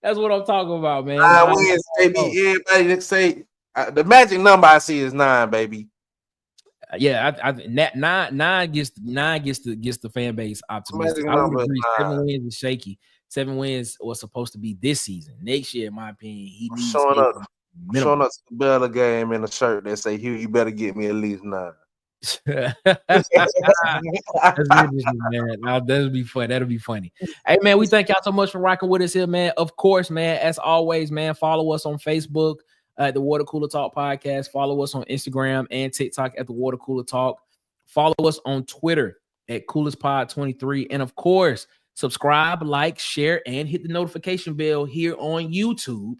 That's what I'm talking about, man. 9 wins, baby. Everybody that say the magic number I see is 9, baby. Yeah, nine gets the fan base optimistic. I would agree. 7 wins is shaky. 7 wins was supposed to be this season. Next year, in my opinion, he needs showing up to the Bella game in a shirt that say, "Hugh, you better get me at least 9." That's interesting, man. That'll be fun. That'll be funny. Hey, man, we thank y'all so much for rocking with us here, man. Of course, man. As always, man, follow us on Facebook at the Water Cooler Talk Podcast. Follow us on Instagram and TikTok at the Water Cooler Talk. Follow us on Twitter at CoolersPod23. And of course, subscribe, like, share, and hit the notification bell here on YouTube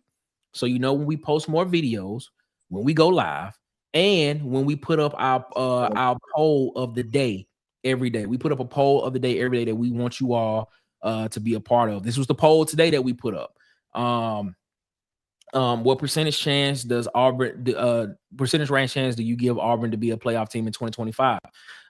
so you know when we post more videos, when we go live, and when we put up our poll of the day every day. We put up a poll of the day every day that we want you all to be a part of. This was the poll today that we put up. What percentage chance does Auburn percentage rank chance do you give Auburn to be a playoff team in 2025?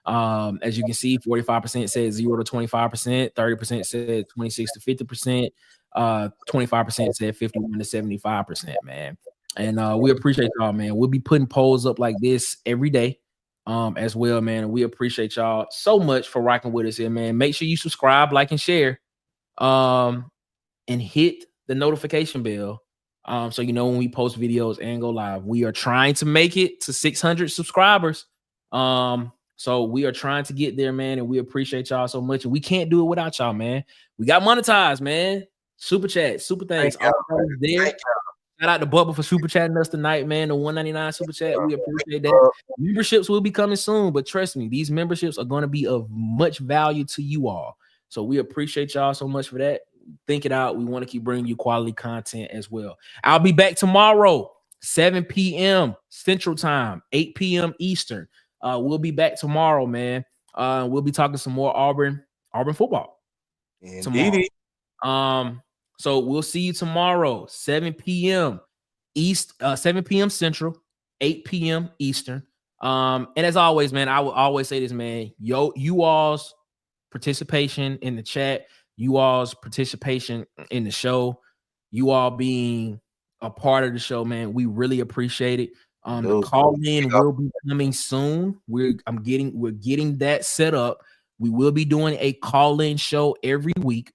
As you can see, 45% said 0 to 25%, 30% said 26 to 50%, 25% said 51 to 75%, man. And we appreciate y'all, man. We'll be putting polls up like this every day as well, man. And we appreciate y'all so much for rocking with us here, man. Make sure you subscribe, like, and share, and hit the notification bell. So you know when we post videos and go live. We are trying to make it to 600 subscribers. So we are trying to get there, man, and we appreciate y'all so much. And we can't do it without y'all, man. We got monetized, man. Super chat, super thanks. All there. Shout out to Bubba for super chatting us tonight, man. The $1.99 super chat. We appreciate that. Memberships will be coming soon, but trust me, these memberships are going to be of much value to you all. So we appreciate y'all so much for that. Think it out. We want to keep bringing you quality content as well. I'll be back tomorrow, 7 p.m. Central Time, 8 p.m. Eastern. We'll be back tomorrow, man. We'll be talking some more Auburn football tomorrow. So we'll see you tomorrow, 7 p.m. 7 p.m. Central, 8 p.m. Eastern. And as always, man, I will always say this, man. You all's participation in the chat, you all's participation in the show, you all being a part of the show, man, we really appreciate it. The call in will be coming soon. We're getting that set up. We will be doing a call-in show every week.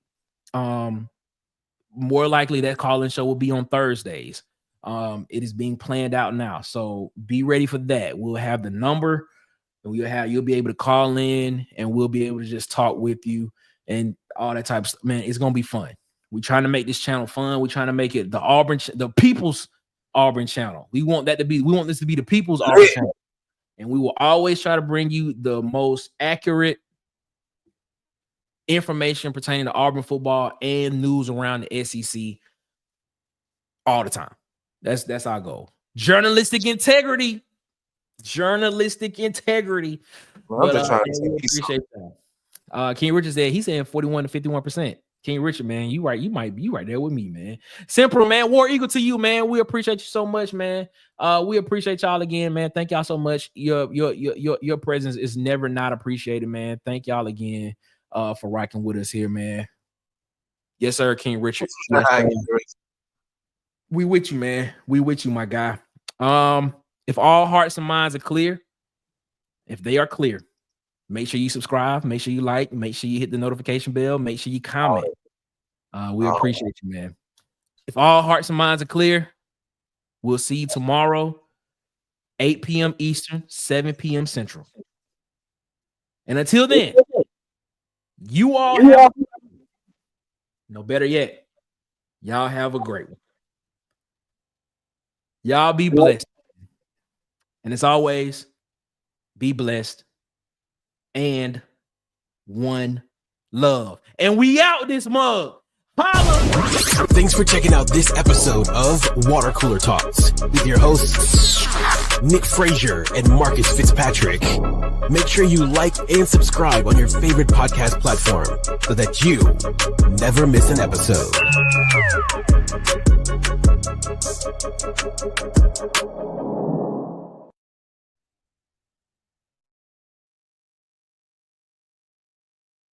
More likely that call-in show will be on Thursdays. It is being planned out now, so be ready for that. We'll have the number, and you'll be able to call in, and we'll be able to just talk with you and all that type of stuff. Man, it's gonna be fun. We're trying to make this channel fun. We're trying to make it the people's Auburn channel. We want this to be the people's Auburn channel, and we will always try to bring you the most accurate information pertaining to Auburn football and news around the SEC all the time. That's our goal. Journalistic integrity. Well, I'm just trying to appreciate that. King Richard said he's saying 41 to 51%. King Richard, man, you right. You might be right there with me, man. Simple, man. War Eagle to you, man. We appreciate you so much, man. We appreciate y'all again, man. Thank y'all so much. Your presence is never not appreciated, man. Thank y'all again for rocking with us here, man. Yes, sir, King Richard. Yes, we with you, man. We with you, my guy. If all hearts and minds are clear, if they are clear, make sure you subscribe, make sure you like, make sure you hit the notification bell, make sure you comment. We appreciate you, man. If all hearts and minds are clear, we'll see you tomorrow, 8 p.m. Eastern, 7 p.m. Central. And until then, you all have, no better yet, y'all have a great one. Y'all be blessed. And as always, be blessed and one love. And we out this mug. Holla! Thanks for checking out this episode of Water Cooler Talks with your hosts, Nick Frazier and Marcus Fitzpatrick. Make sure you like and subscribe on your favorite podcast platform so that you never miss an episode.